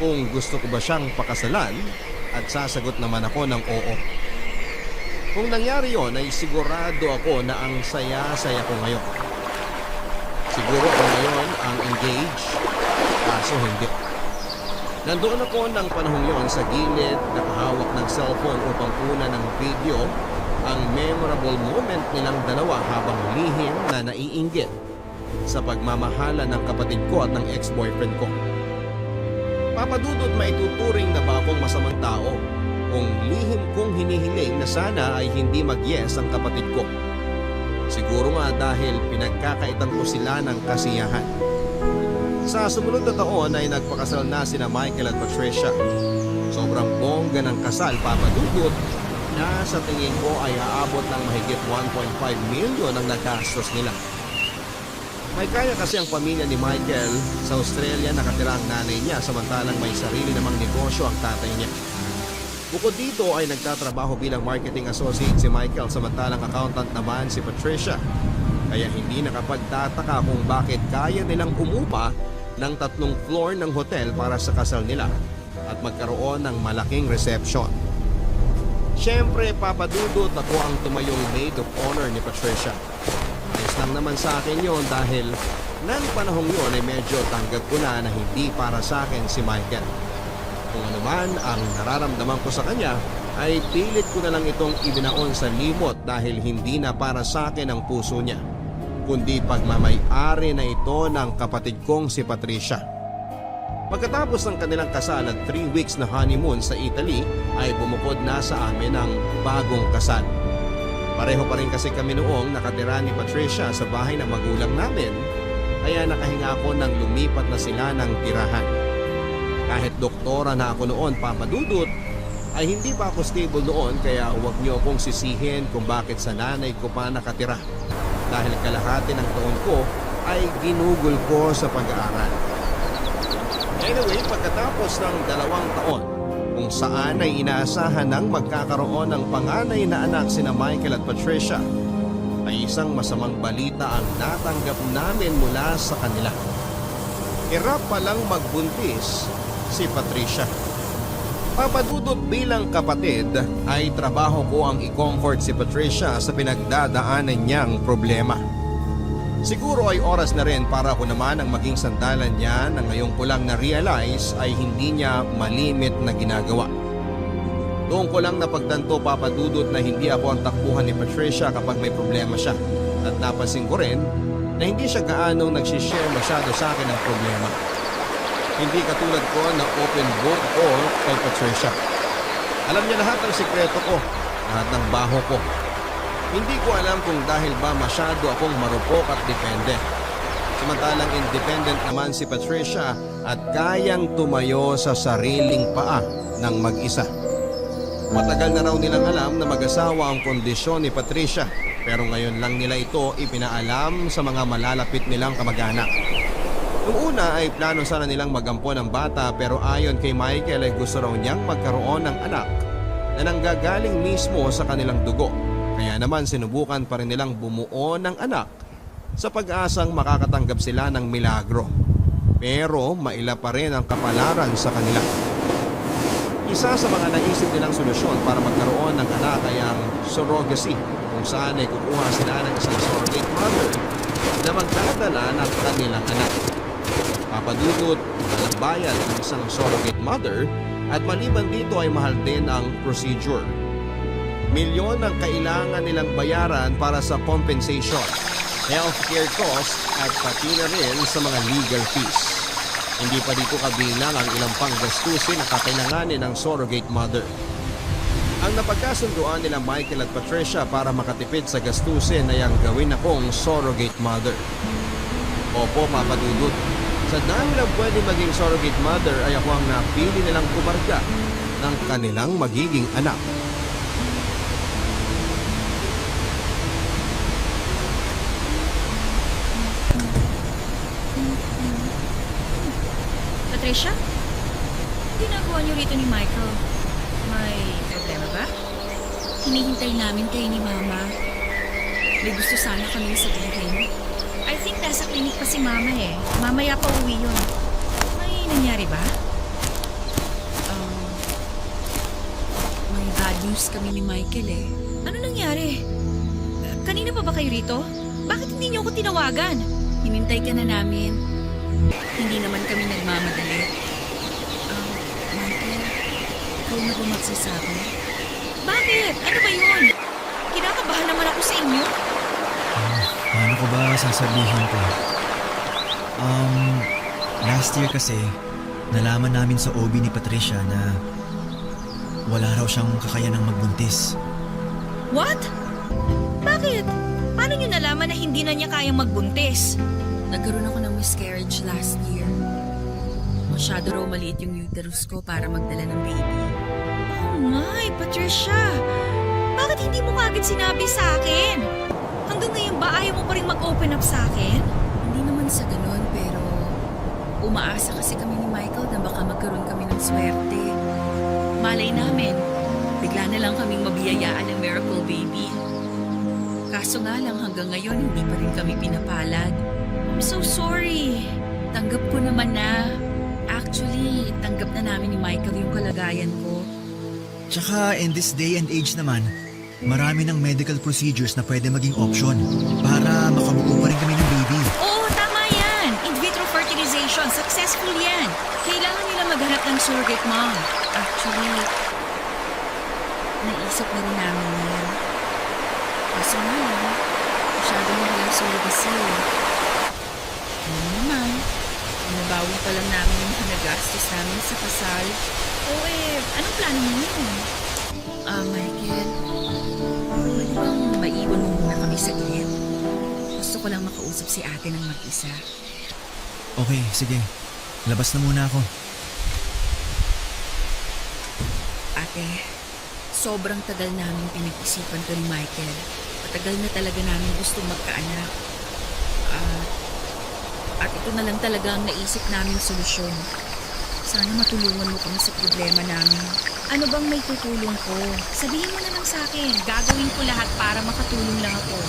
kung gusto ko ba siyang pakasalan at sasagot naman ako ng oo. Kung nangyari yon ay sigurado ako na ang saya-saya ko ngayon. Siguro ako ngayon ang engaged, kaso hindi. Nandoon ako ng panahong yon sa gilid, nakahawak ng cellphone upang kunan ng video ang memorable moment nilang dalawa habang lihim na naiinggit sa pagmamahala ng kapatid ko at ng ex-boyfriend ko. Papadudod, maituturing na ba akong masamang tao kung lihim kong hinihiling na sana ay hindi mag-yes ang kapatid ko? Siguro nga dahil pinagkakaitan ko sila ng kasiyahan. Sa sumunod na taon ay nagpakasal na sina Michael at Patricia. Sobrang bongga ng kasal, Papadudod, na sa tingin ko ay aabot ng mahigit 1.5 million ang nagastos nila. May kaya kasi ang pamilya ni Michael. Sa Australia nakatira ang nanay niya samantalang may sarili namang negosyo ang tatay niya. Bukod dito ay nagtatrabaho bilang marketing associate si Michael samantalang accountant naman si Patricia. Kaya hindi nakapagtataka kung bakit kaya nilang umupa ng 3 floor ng hotel para sa kasal nila at magkaroon ng malaking reception. Siyempre, Papadudot, ako ang tumayong maid of honor ni Patricia. Ayos lang naman sa akin yon dahil nang panahong yon ay medyo tanggap ko na hindi para sa akin si Michael. Kung ano man ang nararamdaman ko sa kanya ay pilit ko na lang itong ibinaon sa limot dahil hindi na para sa akin ang puso niya, kundi pagmamay-ari na ito ng kapatid kong si Patricia. Pagkatapos ng kanilang kasal at 3 weeks na honeymoon sa Italy ay bumukod na sa amin ang bagong kasal. Pareho pa rin kasi kami noong nakatira ni Patricia sa bahay ng magulang namin, kaya nakahinga ako nang lumipat na sila ng tirahan. Kahit doktora na ako noon, Papadudot, ay hindi pa ako stable noon kaya huwag niyo akong sisihin kung bakit sa nanay ko pa nakatira. Dahil kalahati ng taon ko ay ginugol ko sa pag-aaral. Anyway, pagkatapos ng 2 taon, kung saan ay inaasahan ng magkakaroon ng panganay na anak sina Michael at Patricia, ay isang masamang balita ang natanggap namin mula sa kanila. Hirap palang magbuntis si Patricia. Papadudot, bilang kapatid ay trabaho ko ang i-comfort si Patricia sa pinagdadaanan niyang problema. Siguro ay oras na rin para ako naman ang maging sandalan niya na ngayong ko lang na-realize ay hindi niya malimit na ginagawa. Doon ko lang napagtanto, Papadudot, na hindi ako ang takbuhan ni Patricia kapag may problema siya. At napansin ko rin na hindi siya gaanong nagsishare masyado sa akin ng problema. Hindi katulad ko na open book ko kay Patricia. Alam niya lahat ng sikreto ko, lahat ng baho ko. Hindi ko alam kung dahil ba masyado akong marupok at depende. Samantalang independent naman si Patricia at kayang tumayo sa sariling paa ng mag-isa. Matagal na raw nilang alam na mag-asawa ang kondisyon ni Patricia, pero ngayon lang nila ito ipinaalam sa mga malalapit nilang kamag-anak. Noong una ay plano sana nilang magampon ng bata, pero ayon kay Michael ay gusto raw niyang magkaroon ng anak na nanggagaling mismo sa kanilang dugo. Kaya naman sinubukan pa rin nilang bumuo ng anak sa pag-asang makakatanggap sila ng milagro. Pero maila pa rin ang kapalaran sa kanila. Isa sa mga naisip nilang solusyon para magkaroon ng anak ay ang surrogacy, kung saan ay kukuha sila ng isang surrogate mother na magdadala ng kanilang anak. Papadudot, walang bayad ng isang surrogate mother at maliban dito ay mahal din ang procedure. Milyon ang kailangan nilang bayaran para sa compensation, healthcare cost at pati na rin sa mga legal fees. Hindi pa dito kabilang ang ilang pang gastusin na kakailanganin ng surrogate mother. Ang napagkasunduan nila Michael at Patricia para makatipid sa gastusin ay ang gawin akong surrogate mother. Opo, papadudot. Sa dami lang pwede maging surrogate mother ay ako ang napili nilang kumarga ng kanilang magiging anak. Patricia? Ginagawa niyo rito ni Michael. May problema ba? Hinihintay namin kayo ni Mama. May gusto sana kami sabihin. I think nasa clinic pa si Mama eh. Mamaya pa uwi yun. May nangyari ba? May bad news kami ni Michael eh. Ano nangyari? Kanina pa ba kayo rito? Bakit hindi niyo ako tinawagan? Hinintay ka na namin. Hindi naman kami nagmamadali. Michael, ikaw na ba magsasabi? Bakit? Ano ba yun? Kinakabahan naman ako sa inyo. Paano ko ba sasabihin ko? Last year kasi, nalaman namin sa OB ni Patricia na wala raw siyang kakayanang magbuntis. What? Bakit? Paano niyo nalaman na hindi na niya kayang magbuntis? Nagkaroon ako ng miscarriage last year. Masyado raw maliit yung uterus ko para magdala ng baby. Oh my, Patricia! Bakit hindi mo kagad sinabi sa akin? Hanggang ngayon ba ayaw mo pa rin mag-open up sa akin? Hindi naman sa ganun, pero umaasa kasi kami ni Michael na baka magkaroon kami ng swerte. Malay namin, bigla na lang kaming mabiyayaan ng miracle baby. Kaso nga lang hanggang ngayon hindi pa rin kami pinapalad. I'm so sorry. Tanggap ko naman na. Actually, tanggap na namin ni Michael yung kalagayan ko. Tsaka in this day and age naman, marami ng medical procedures na pwede maging option para makabuo pa rin kami ng baby. Oo, tama yan. In vitro fertilization, successful yan. Kailangan nila maghanap ng surrogate mom. Actually, naisip na rin namin yan. Kaso nga lang, masyado na walang surrogacy. Ano naman, nabawi pa lang namin yung mga nagastos namin sa kasal. Oo anong plano mo yun? Michael, pwede bang maiwan mo muna kami saglit? Gusto ko lang makausap si ate ng mag-isa. Okay, sige. Labas na muna ako. Ate, sobrang tagal namin pinag-isipan ko ni Michael. Matagal na talaga namin gustong magkaanak. At ito na lang talaga ang naisip naming solusyon. Sana matulungan mo kami sa problema namin. Ano bang may tutulong ko? Sabihin mo na lang sa akin. Gagawin ko lahat para makatulong lang ako.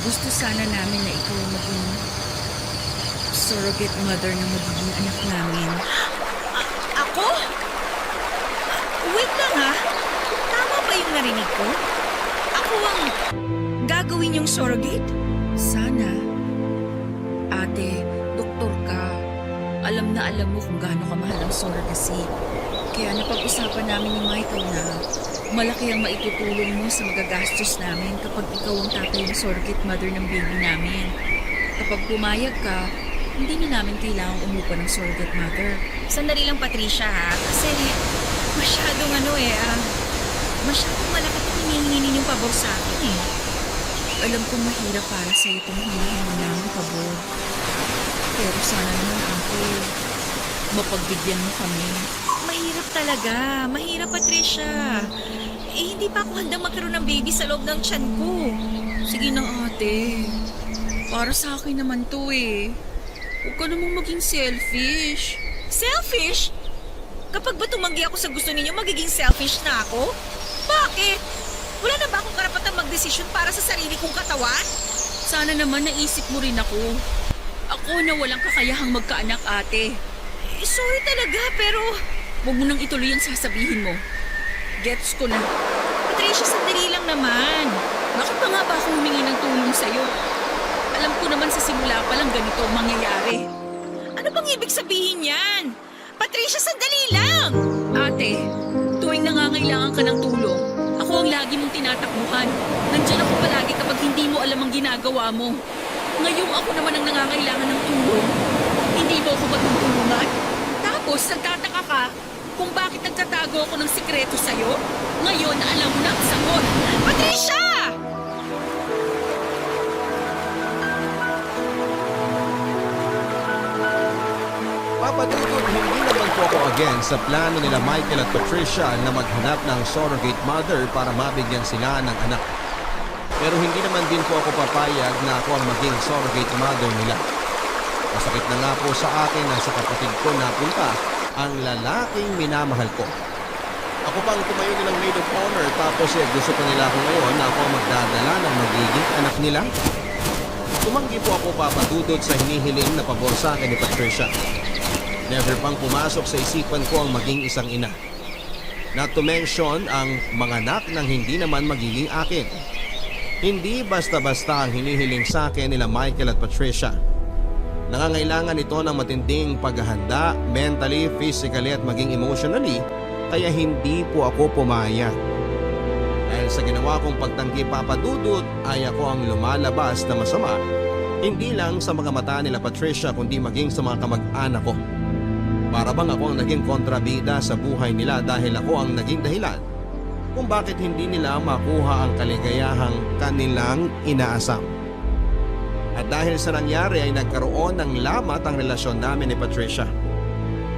Gusto sana namin na ikaw maging surrogate mother ng magiging anak namin. Ako? Wait lang ha. Tama ba yung narinig ko? Ako ang gagawin yung surrogate? Sana. Ate, doktor ka. Alam na alam mo kung gaano kamahal ang surrogacy. Kaya napag-usapan namin ni Michael na malaki ang maitutulong mo sa magagastos namin kapag ikaw ang tatay ng surrogate mother ng baby namin. Kapag pumayag ka, hindi na namin kailangang umupa ng surrogate mother. Sandali lang, Patricia ha. Kasi masyadong masyadong malaki itong hinihingi ninyong pabor sa akin eh. Alam kong mahirap para sa itong hinihingi namin pabor. Pero sana naman, ate, mapagbigyan mo kami. Mahirap talaga. Mahirap, Patricia. Hindi pa ako handang magkaroon ng baby sa loob ng tiyan ko. Sige na, ate. Para sa akin naman to eh. Huwag ka namang maging selfish. Selfish? Kapag ba tumanggi ako sa gusto ninyo, magiging selfish na ako? Bakit? Wala na ba akong karapatang magdesisyon para sa sarili kong katawan? Sana naman naisip mo rin ako. Ako na walang kakayahang magkaanak, ate. Sorry talaga, pero... Huwag mo nang ituloy ang sasabihin mo. Gets ko na. Patricia, sandali lang naman. Bakit pa nga ba ako humingi ng tulong sa'yo? Alam ko naman sa simula pa lang ganito ang mangyayari. Ano bang ibig sabihin yan? Patricia, sandali lang! Ate, tuwing nangangailangan ka ng tulong, ako ang lagi mong tinatakbuhan. Nandiyan ako palagi kapag hindi mo alam ang ginagawa mo. Ngayong ako naman ang nangangailangan ng tulong, hindi mo ako matutulungan? Tapos nagtataka ka kung bakit nagtatago ako ng sikreto sa'yo? Ngayon, alam mo na ang sagot. Patricia! Papadudod, hindi naman po ako against sa plano nila Michael at Patricia na maghanap ng surrogate mother para mabigyan sila ng anak. Pero hindi naman din po ako papayag na ako ang maging surrogate mother nila. Masakit na nga po sa akin na sa kapatid ko napunta ang lalaking minamahal ko. Ako pang tumayo nilang maid of honor tapos gusto pa nila ako ngayon na ako ang magdadala ng magiging anak nila. Tumanggi po ako, papadudod, sa hinihiling na pabor sa akin ni Patricia. Never pang pumasok sa isipan ko ang maging isang ina. Not to mention ang mga anak ng hindi naman magiging akin. Hindi basta-basta ang hinihiling sa akin nila Michael at Patricia. Nangangailangan ito ng matinding paghahanda, mentally, physically at maging emotionally, kaya hindi po ako pumayag. Dahil sa ginawa kong pagtanggi, papadudod, ay ako ang lumalabas na masama, hindi lang sa mga mata nila Patricia kundi maging sa mga kamag-anak ko. Para bang ako ang naging kontrabida sa buhay nila dahil ako ang naging dahilan kung bakit hindi nila makuha ang kaligayahang kanilang inaasam. At dahil sa nangyari ay nagkaroon ng lamat ang relasyon namin ni Patricia.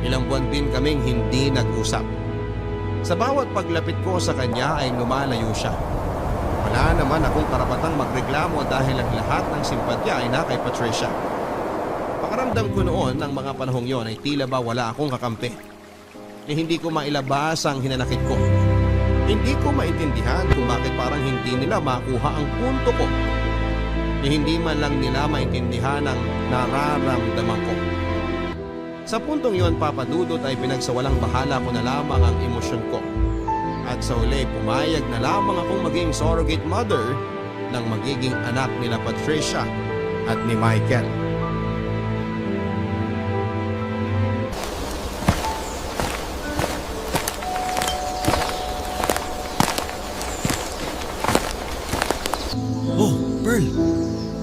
Ilang buwan din kaming hindi nag-usap. Sa bawat paglapit ko sa kanya ay lumalayo siya. Wala naman akong karapatang magreklamo dahil ang lahat ng simpatya ay na kay Patricia. Pakaramdam ko noon ng mga panahong yon ay tila ba wala akong kakampi. Hindi ko mailabas ang hinanakit ko. Hindi ko maintindihan kung bakit parang hindi nila makuha ang punto ko. Hindi man lang nila maintindihan ang nararamdaman ko. Sa puntong yon, papadudot, ay pinagsawalang bahala ko na lamang ang emosyon ko. At sa uli, pumayag na lamang akong maging surrogate mother ng magiging anak nila Patricia at ni Michael. Oh, Pearl!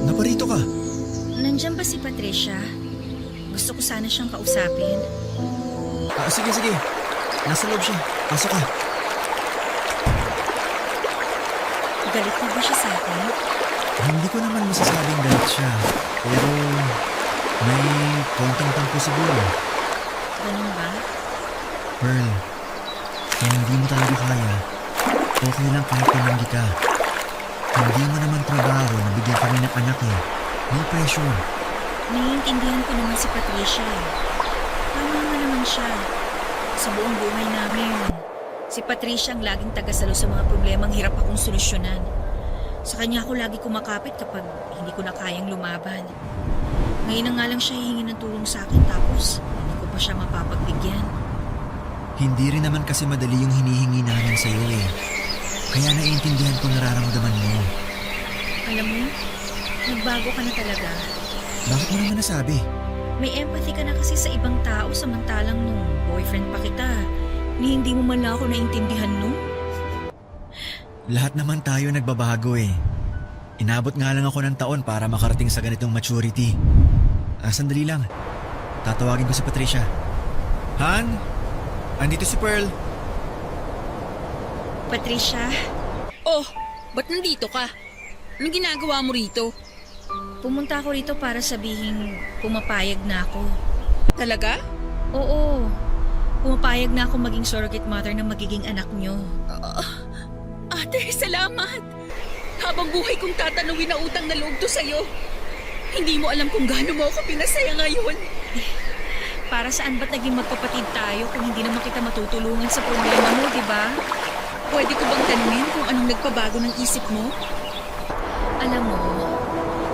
Naparito ka. Nandyan ba si Patricia? Gusto ko sana siyang kausapin. Sige. Nasa loob siya. Pasok ka. Galit na ba siya sa akin? Hindi ko naman masasabing galit siya. Pero may konting tampo siguro. Ganun ba? Pearl, kung hindi mo talaga kaya, okay lang kahit tumanggi ka. Hindi mo naman trabaho na bigyan kami ng anak eh. No pressure. Naiintindihan ko naman si Patricia eh. Tama nga naman siya. Sa buong buhay namin, si Patricia ang laging tagasalo sa mga problemang hirap akong solusyonan. Sa kanya ako lagi kumakapit kapag hindi ko na kayang lumaban. Ngayon na nga lang siya hihingi ng tulong sa akin tapos hindi ko pa siya mapapagbigyan. Hindi rin naman kasi madali yung hinihingi namin sa'yo eh. Kaya naiintindihan ko nararamdaman mo. Alam mo, nagbago ka na talaga. Bakit mo naman nasabi? May empathy ka na kasi sa ibang tao samantalang nung boyfriend pa kita. Hindi mo man lang ako naintindihan no? Lahat naman tayo nagbabago eh. Inabot nga lang ako ng taon para makarating sa ganitong maturity. Sandali lang. Tatawagin ko si Patricia. Han? Andito si Pearl. Patricia, Oh, ba't nandito ka? Anong ginagawa mo rito? Pumunta ako rito para sabihin pumapayag na ako. Talaga? Oo, pumapayag na ako maging surrogate mother ng magiging anak nyo. Ate, salamat! Habang buhay kong tatanungin na utang na loob to sa'yo. Hindi mo alam kung gaano mo ako pinasaya ngayon. Para saan ba't naging magkapatid tayo kung hindi naman kita matutulungan sa problema mo, di ba? Pwede ko bang tanungin kung anong nagpabago ng isip mo? Alam mo,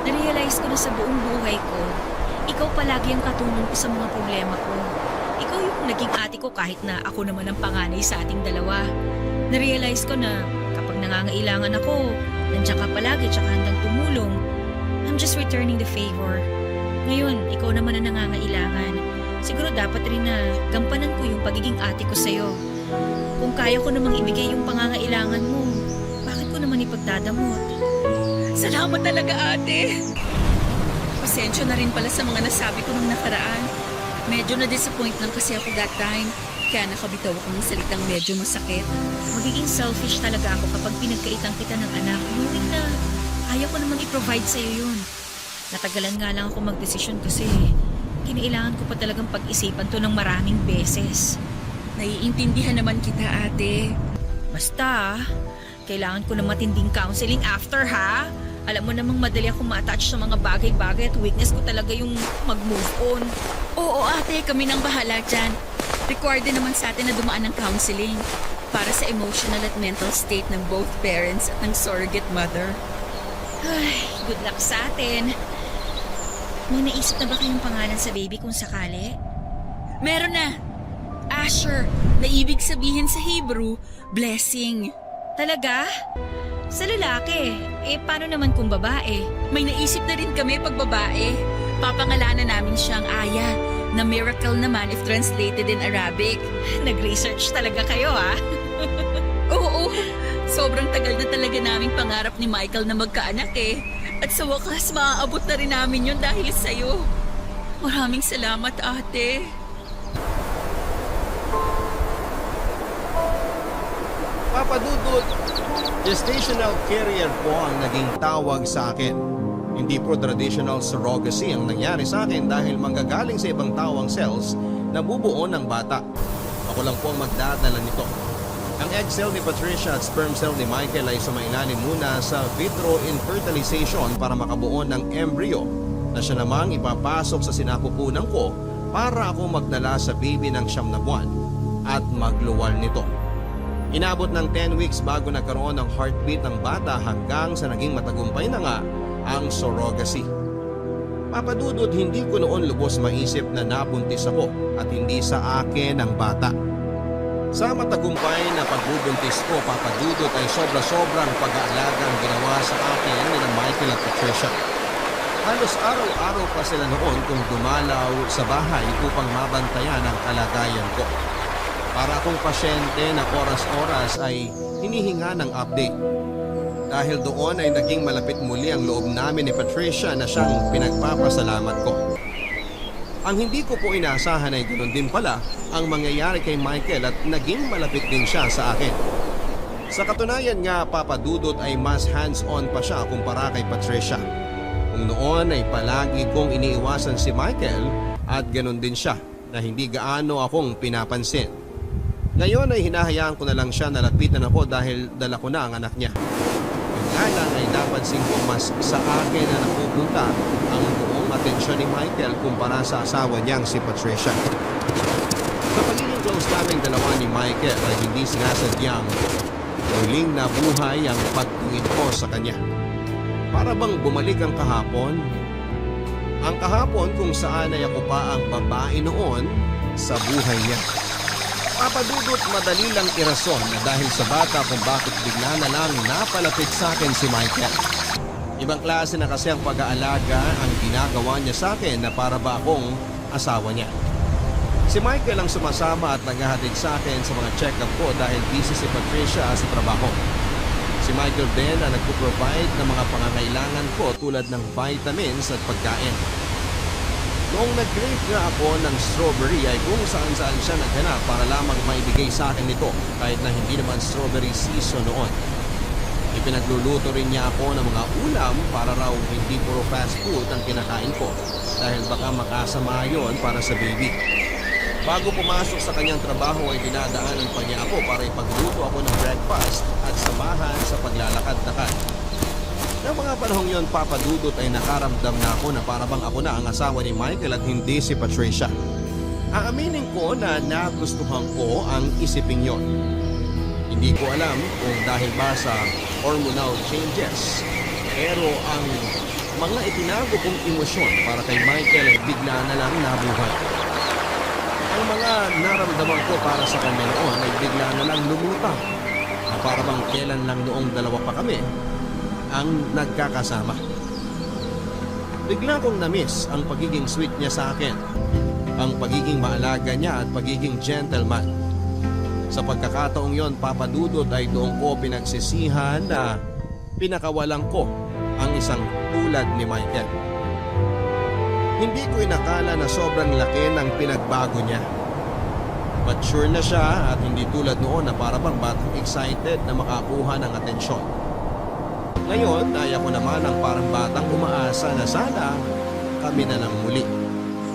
narealize ko na sa buong buhay ko, ikaw palagi ang katulong ko sa mga problema ko. Ikaw yung naging ate ko kahit na ako naman ang panganay sa ating dalawa. Narealize ko na kapag nangangailangan ako, nandiyan ka palagi tsaka handang tumulong. I'm just returning the favor. Ngayon, ikaw naman ang nangangailangan. Siguro dapat rin na gampanan ko yung pagiging ate ko sa'yo. Kung kaya ko namang ibigay yung pangangailangan mo, bakit ko naman ipagdadamot? Salamat talaga, ate! Pasensya na rin pala sa mga nasabi ko nung nakaraan. Medyo na-disappoint lang kasi ako that time. Kaya nakabitaw ako ng salitang medyo masakit. Magiging selfish talaga ako kapag pinagkaitan kita ng anak. Knowing na kaya ko namang i-provide sa'yo yun. Natagalan nga lang ako magdesisyon kasi kinailangan ko pa talagang pag-isipan to ng maraming beses. Naiintindihan naman kita, ate. Basta, kailangan ko na matinding counseling after, ha? Alam mo namang madali akong ma-attach sa mga bagay-bagay at weakness ko talaga yung mag-move on. Oo, ate, kami nang bahala dyan. Required din naman sa atin na dumaan ng counseling para sa emotional at mental state ng both parents at ng surrogate mother. Ay, good luck sa atin. May naisip na ba kayong pangalan sa baby kung sakali? Meron na! Asher, na ibig sabihin sa Hebrew, blessing. Talaga? Sa lalaki? Paano naman kung babae? May naisip na rin kami pag babae. Papangalanan namin siyang Aya, na miracle naman if translated in Arabic. Nag-research talaga kayo, ha? Oo, sobrang tagal na talaga naming pangarap ni Michael na magkaanak eh. At sa wakas, maaabot na rin namin yun dahil sa'yo. Maraming salamat, ate. Papa Dudut, gestational carrier po ang naging tawag sa akin. Hindi po traditional surrogacy ang nangyari sa akin dahil manggagaling sa ibang tao ang cells na bubuo ng bata. Ako lang po ang magdadala nito. Ang egg cell ni Patricia at sperm cell ni Michael ay sumailalim muna sa vitro infertilization para makabuo ng embryo na siya namang ipapasok sa sinapupunan ko para ako magdala sa baby ng 9 na buwan at magluwal nito. Inabot ng 10 weeks bago nagkaroon ng heartbeat ng bata hanggang sa naging matagumpay na nga ang surrogacy. Papadudod, hindi ko noon lubos maisip na nabuntis ako at hindi sa akin ang bata. Sa matagumpay na pagbubuntis ko, papadudot ay sobra-sobrang pag-aalagang ginawa sa akin ni Michael at Patricia. Halos araw-araw pa sila noon kung dumalaw sa bahay upang mabantayan ang kalagayan ko. Para akong pasyente na oras-oras ay hinihinga ng update. Dahil doon ay naging malapit muli ang loob namin ni Patricia na siyang pinagpapasalamat ko. Ang hindi ko po inaasahan ay ganoon din pala ang mangyayari kay Michael at naging malapit din siya sa akin. Sa katunayan nga, papadudot ay mas hands-on pa siya kumpara kay Patricia. Kung noon ay palagi kong iniiwasan si Michael at ganoon din siya na hindi gaano akong pinapansin. Ngayon ay hinahayaan ko na lang siya na lapitan ako dahil dala ko na ang anak niya. Yung nga lang ay napansin ko mas sa akin na napupunta ang buong atensyon ni Michael kumpara sa asawa niyang si Patricia. Sa pagiging close naming dalawa ni Michael ay hindi sinasadyang muling nabuhay ang pagtingin ko sa kanya. Para bang bumalik ang kahapon? Ang kahapon kung saan ay ako pa ang babae noon sa buhay niya. Papadudot, madali lang irason na dahil sa bata kung bakit bigla na lang napalapit sa akin si Michael. Ibang klase na kasi ang pag-aalaga ang ginagawa niya sa akin na para ba akong asawa niya. Si Michael ang sumasama at naghahatid sa akin sa mga check-up ko dahil busy si Patricia sa trabaho. Si Michael din ang nagpo-provide ng mga pangangailangan ko tulad ng vitamins at pagkain. Noong nag-grade nga ako ng strawberry ay kung saan-saan siya naghanap para lamang maibigay sa akin nito kahit na hindi naman strawberry season noon. Ipinagluluto rin niya ako ng mga ulam para raw hindi puro fast food ang kinakain ko dahil baka makasama yon para sa baby. Bago pumasok sa kanyang trabaho ay dinadaanan pa niya ako para ipagluto ako ng breakfast at samahan sa paglalakad-lakad. Noong mga panahong yon, Papa Dudut, ay nakaramdam na ako na parabang ako na ang asawa ni Michael at hindi si Patricia. Aaminin ko na nagustuhan ko ang isiping yon. Hindi ko alam kung dahil ba sa hormonal changes, pero ang mga itinago kong emosyon para kay Michael ay bigla na lang nabuhay. Ang mga naramdaman ko para sa kanya noon ay bigla na lang lumutang na parabang kailan lang noong dalawa pa kami ang nagkakasama. Bigla kong na-miss ang pagiging sweet niya sa akin, ang pagiging maalaga niya at pagiging gentleman. Sa pagkakataong yon, Papa Dudut, ay doon ko pinagsisihan na pinakawalan ko ang isang tulad ni Michael. Hindi ko inakala na sobrang laki ng pinagbago niya. Mature na siya at hindi tulad noon na parabang batang excited na makakuha ng atensyon. Ngayon, naya ko naman ang parang batang umaasa na sana kami na lang muli.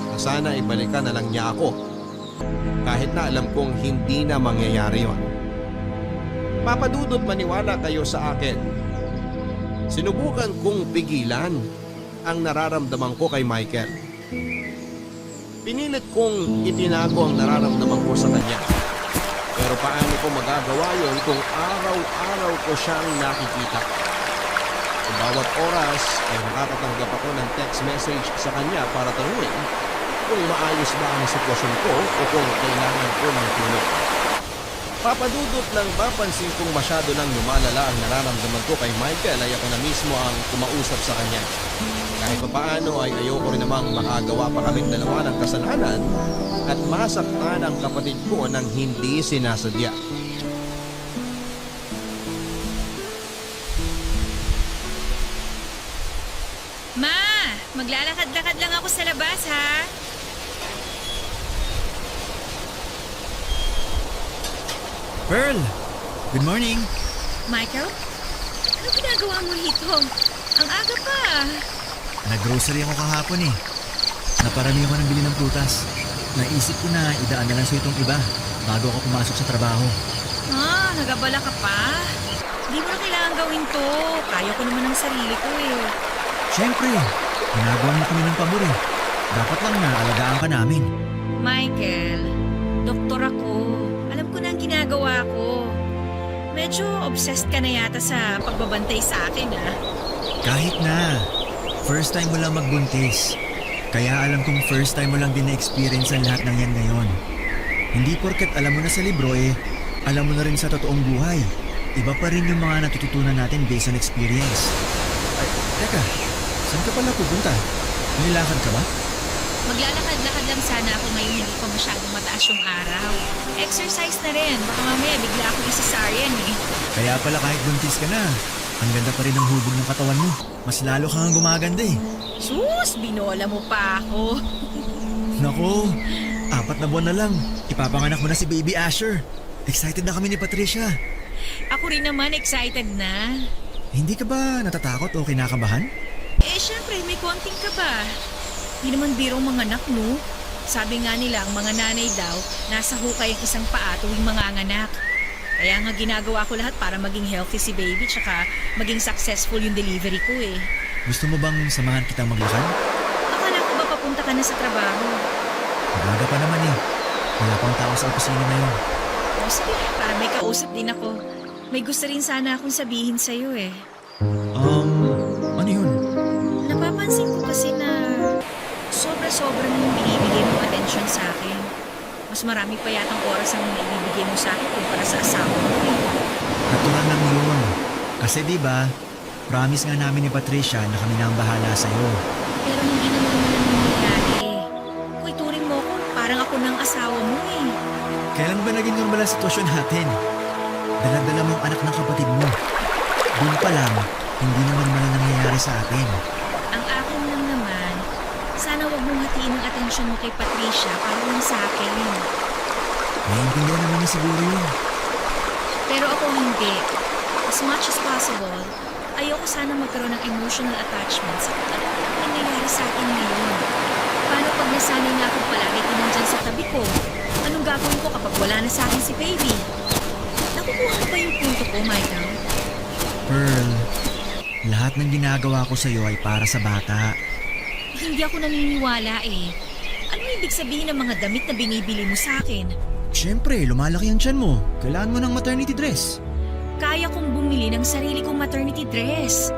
Na sana ibalikan na lang niya ako. Kahit na alam kong hindi na mangyayari yon. Papa Dudut, maniwala kayo sa akin. Sinubukan kong pigilan ang nararamdaman ko kay Michael. Pinilit kong itinago ang nararamdaman ko sa kanya. Pero paano ko magagawa yon kung araw-araw ko siyang nakikita? Sa bawat oras ay nakakatanggap ako ng text message sa kanya para tanungin kung maayos ba ang sitwasyon ko o kung kailangan ko ng tulong. Papa Dudut, nang mapansin kong masyado nang lumalala ang nararamdaman ko kay Michael ay ako na mismo ang kumausap sa kanya. Kahit papaano ay ayoko rin namang makagawa pa kaming dalawa ng kasalanan at masaktan ang kapatid ko nang hindi sinasadya. Ma, maglalakad-lakad lang ako sa labas, ha? Pearl! Good morning! Michael? Ano ginagawa mo rito? Ang aga pa. Nag-grocery ako kahapon eh. Naparami ako ng bili ng prutas. Naisip ko na idaan na lang sa itong iba bago ako pumasok sa trabaho. Nagabala ka pa? Di mo na kailangan gawin to. Kaya ko naman ang sarili ko eh. Siyempre, ginagawa mo kami ng pabor eh. Dapat lang na alagaan ka namin. Michael, doktor ako. Alam ko na ang ginagawa ko. Medyo obsessed ka na yata sa pagbabantay sa akin, ha? Kahit na. First time mo lang magbuntis. Kaya alam kong first time mo lang din na-experience ang lahat ng yan ngayon. Hindi porket alam mo na sa libro eh, alam mo na rin sa totoong buhay. Iba pa rin yung mga natututunan natin based on experience. Ay, teka, saan ka pala pupunta? May lakad ka ba? Maglalakad-lakad lang sana ako ngayon, hindi pa masyadong mataas yung araw. Exercise na rin, baka mamaya bigla akong isasaryan eh. Kaya pala kahit buntis ka na, ang ganda pa rin ng hubog ng katawan mo. Mas lalo kang gumaganda eh. Sus, binola mo pa ako. Nako, 4 na buwan na lang. Ipapanganak mo na si Baby Asher. Excited na kami ni Patricia. Ako rin naman excited na. Hindi ka ba natatakot o kinakabahan? Eh, syempre, may konting ka ba? Hindi naman birong mga anak, no? Sabi nga nila, ang mga nanay daw, nasa hukay ang isang paa tuwing manganganak. Kaya nga ginagawa ko lahat para maging healthy si baby tsaka maging successful yung delivery ko eh. Gusto mo bang samahan kitang maglakad? Akala ko ba papunta ka na sa trabaho? Magaga pa naman eh. Wala pang tao sa opisina ngayon. O sige, para may kausap din ako. May gusto rin sana akong sabihin sa'yo eh. Ano yun? Napapansin ko kasi na sobra-sobra na yung binibigay mong atensyon sa akin. Mas marami pa yatang oras ang naibibigay mo sa akin kumpara sa asawa mo eh. Natural lang yun. Kasi diba, promise nga namin ni Patricia na kami na ang bahala sa'yo. Pero hindi naman naman nangyayari. Kung ituring mo ko, parang ako ng asawa mo eh. Kailan ba naging normal ang sitwasyon natin? Dala-dala mo ang anak ng kapatid mo. Doon pa lang, hindi na normal ang nangyayari sa atin. Ang akin lang naman, sana wag mong hatiin ang atensyon mo kay Patricia para lang sa akin. Naiintindihan naman niya siguro yun. Pero ako hindi. As much as possible, ayoko sana magkaroon ng emotional attachment sa kung ano ang nangyayari sa akin ngayon. Paano pag nasanay na ako palagi ka nandyan sa tabi ko? Anong gagawin ko kapag wala na sa akin si baby? Nakukuha mo ba yung punto ko, Michael? Pearl, lahat ng ginagawa ko sa'yo ay para sa bata. Hindi ako naniniwala eh. Ano ibig sabihin ng mga damit na binibili mo sa akin? Siyempre, lumalaki ang tiyan mo. Kailangan mo ng maternity dress. Kaya kong bumili ng sarili kong maternity dress.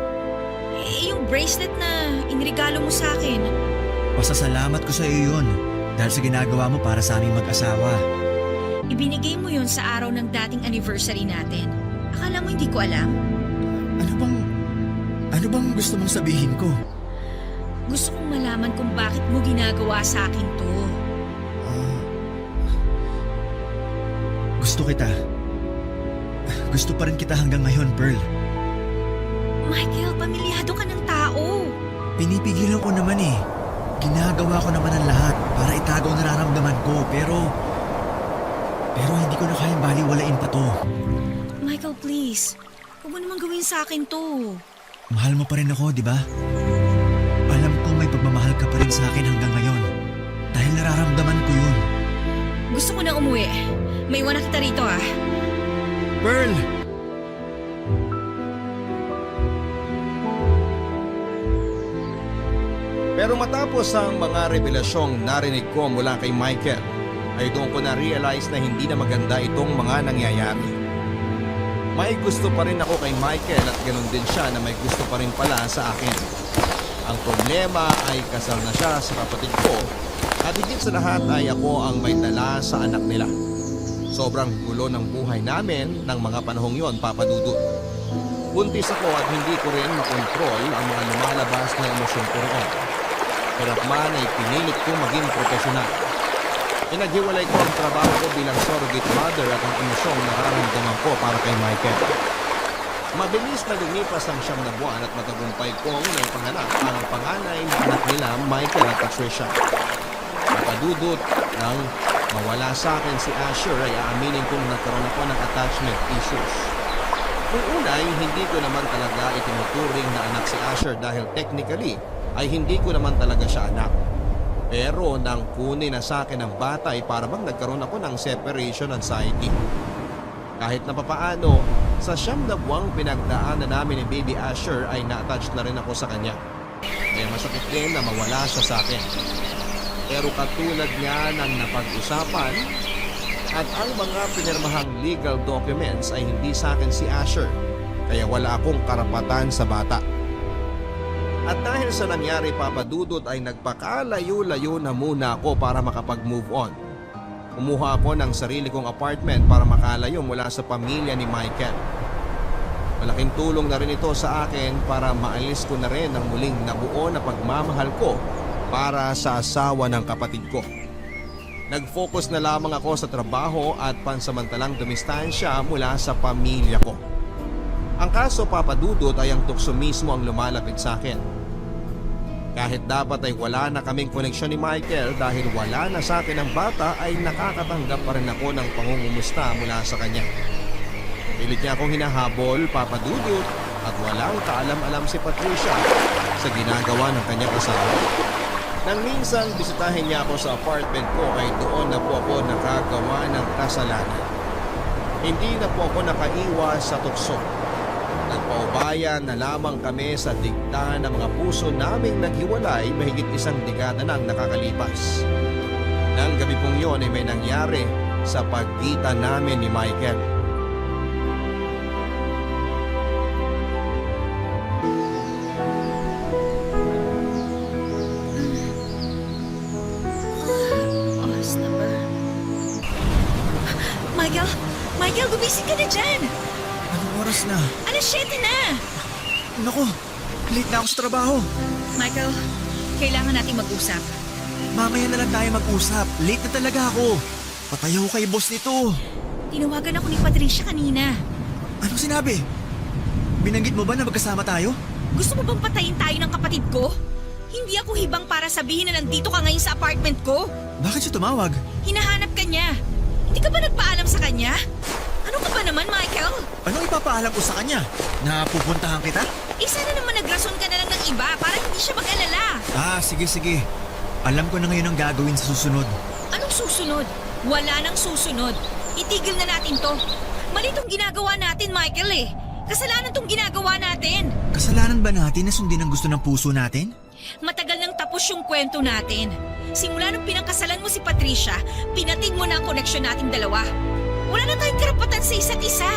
Eh, yung bracelet na inregalo mo sa akin. Pasasalamat ko sa iyo yun dahil sa ginagawa mo para sa aming mag-asawa. Ibinigay mo yon sa araw ng dating anniversary natin. Akala mo hindi ko alam? Ano bang gusto mong sabihin ko? Gusto kong malaman kung bakit mo ginagawa sa akin to. Gusto kita. Gusto pa rin kita hanggang ngayon, Pearl. Michael, pamilyado ka ng tao. Pinipigilan ko naman eh. Ginagawa ko naman ang lahat para itago ang nararamdaman ko pero hindi ko na kayang baliwalain pa to. Michael, please. Huwag mo naman gawin sa akin to. Mahal mo pa rin ako, di ba? Alam ko may pagmamahal ka pa rin sa akin hanggang ngayon. Dahil nararamdaman ko yun. Gusto ko na umuwi. May iwan na kita rito ah. Pearl! Pero matapos ang mga revelasyong narinig ko mula kay Michael, ay doon ko na-realize na hindi na maganda itong mga nangyayari. May gusto pa rin ako kay Michael at ganoon din siya na may gusto pa rin pala sa akin. Ang problema ay kasal na siya sa kapatid ko at higit sa lahat ay ako ang may dala sa anak nila. Sobrang gulo ng buhay namin ng mga panahong yon, Papa Dudut. Buntis ako at hindi ko rin makontrol ang mga lumalabas na emosyon ko roon. Pero man ay pinilit ko maging profesional. Pinaghiwalay ko ang trabaho ko bilang surrogate mother at ang emosyong nararamdaman ko para kay Michael. Mabilis na lumipas ang 9 na buwan at matagumpay kong naipanganak ang panganay na anak nila Michael at Patricia. Napadudot nang mawala sa akin si Asher ay aaminin kong nagkaroon ako ng attachment issues. Kung una ay hindi ko naman talaga itinuturing na anak si Asher dahil technically ay hindi ko naman talaga siya anak. Pero nang kunin na sa akin ang bata ay para bang nagkaroon ako ng separation anxiety. Kahit na papaano, sa 9 na buwang pinagdaanan namin ni Baby Asher ay na-attach na rin ako sa kanya. Kaya masakit din na mawala siya sa akin. Pero katulad nga ng napag-usapan at ang mga pinirmahang legal documents ay hindi sa akin si Asher. Kaya wala akong karapatan sa bata. At dahil sa nangyari, Papa Dudut, ay nagpakalayo-layo na muna ako para makapag-move on. Kumuha ako ng sarili kong apartment para makalayo mula sa pamilya ni Michael. Malaking tulong na rin ito sa akin para maalis ko na rin ang muling nabuo na pagmamahal ko para sa asawa ng kapatid ko. Nag-focus na lamang ako sa trabaho at pansamantalang dumistansya mula sa pamilya ko. Ang kaso, Papa Dudut, ay ang tukso mismo ang lumalapit sa akin. Kahit dapat ay wala na kaming koneksyon ni Michael dahil wala na sa akin ang bata, ay nakakatanggap pa rin ako ng pangungumusta mula sa kanya. Pilit niya akong hinahabol, Papa Dudut, at walang kaalam-alam si Patricia sa ginagawa ng kanyang asawa. Nang minsan bisitahin niya ako sa apartment ko ay doon na po ako nakagawa ng kasalanan. Hindi na po ako nakaiwas sa tukso. Nagpaubayan na lamang kami sa digta ng mga puso naming naghiwalay mahigit 1 dekada nang nakakalipas. Nang gabi pong yon ay may nangyari sa pagkita namin ni Michael. Oras na ba? Michael, gumising ka na dyan! Anong oras na? 7 na! Naku, late na ako sa trabaho. Michael, kailangan natin mag-usap. Mamaya na lang tayo mag-usap. Late na talaga ako. Patay ako kay boss nito. Tinawagan ako ni Patricia kanina. Anong sinabi? Binanggit mo ba na magkasama tayo? Gusto mo bang patayin tayo ng kapatid ko? Hindi ako hibang para sabihin na nandito ka ngayon sa apartment ko. Bakit siya tumawag? Hinahanap ka niya. Hindi ka ba nagpaalam sa kanya? Ano ka ba naman, Michael? Anong ipapaalam ko sa kanya? Na pupuntahan kita? Isa na naman nagrason ka na lang ng iba para hindi siya mag-alala. Sige. Alam ko na ngayon ang gagawin sa susunod. Anong susunod? Wala nang susunod. Itigil na natin to. Mali tong ginagawa natin, Michael eh. Kasalanan tong ginagawa natin. Kasalanan ba natin na sundin ang gusto ng puso natin? Matagal nang tapos yung kwento natin. Simula nung pinangkasalan mo si Patricia, pinatig mo na ang koneksyon nating dalawa. Wala na tayong karapatan sa isa't isa.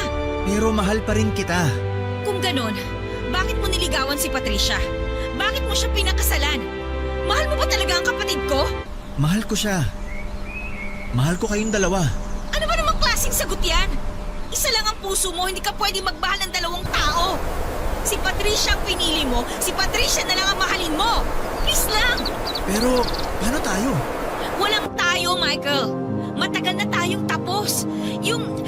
Pero mahal pa rin kita. Kung ganon, bakit mo niligawan si Patricia? Bakit mo siya pinakasalan? Mahal mo ba talaga ang kapatid ko? Mahal ko siya. Mahal ko kayong dalawa. Ano ba namang klaseng sagot yan? Isa lang ang puso mo, hindi ka pwede magmahal ng dalawang tao. Si Patricia ang pinili mo, si Patricia na lang ang mahalin mo. Please lang! Pero paano tayo? Walang tayo, Michael. Matagal na tayong tapos. Yung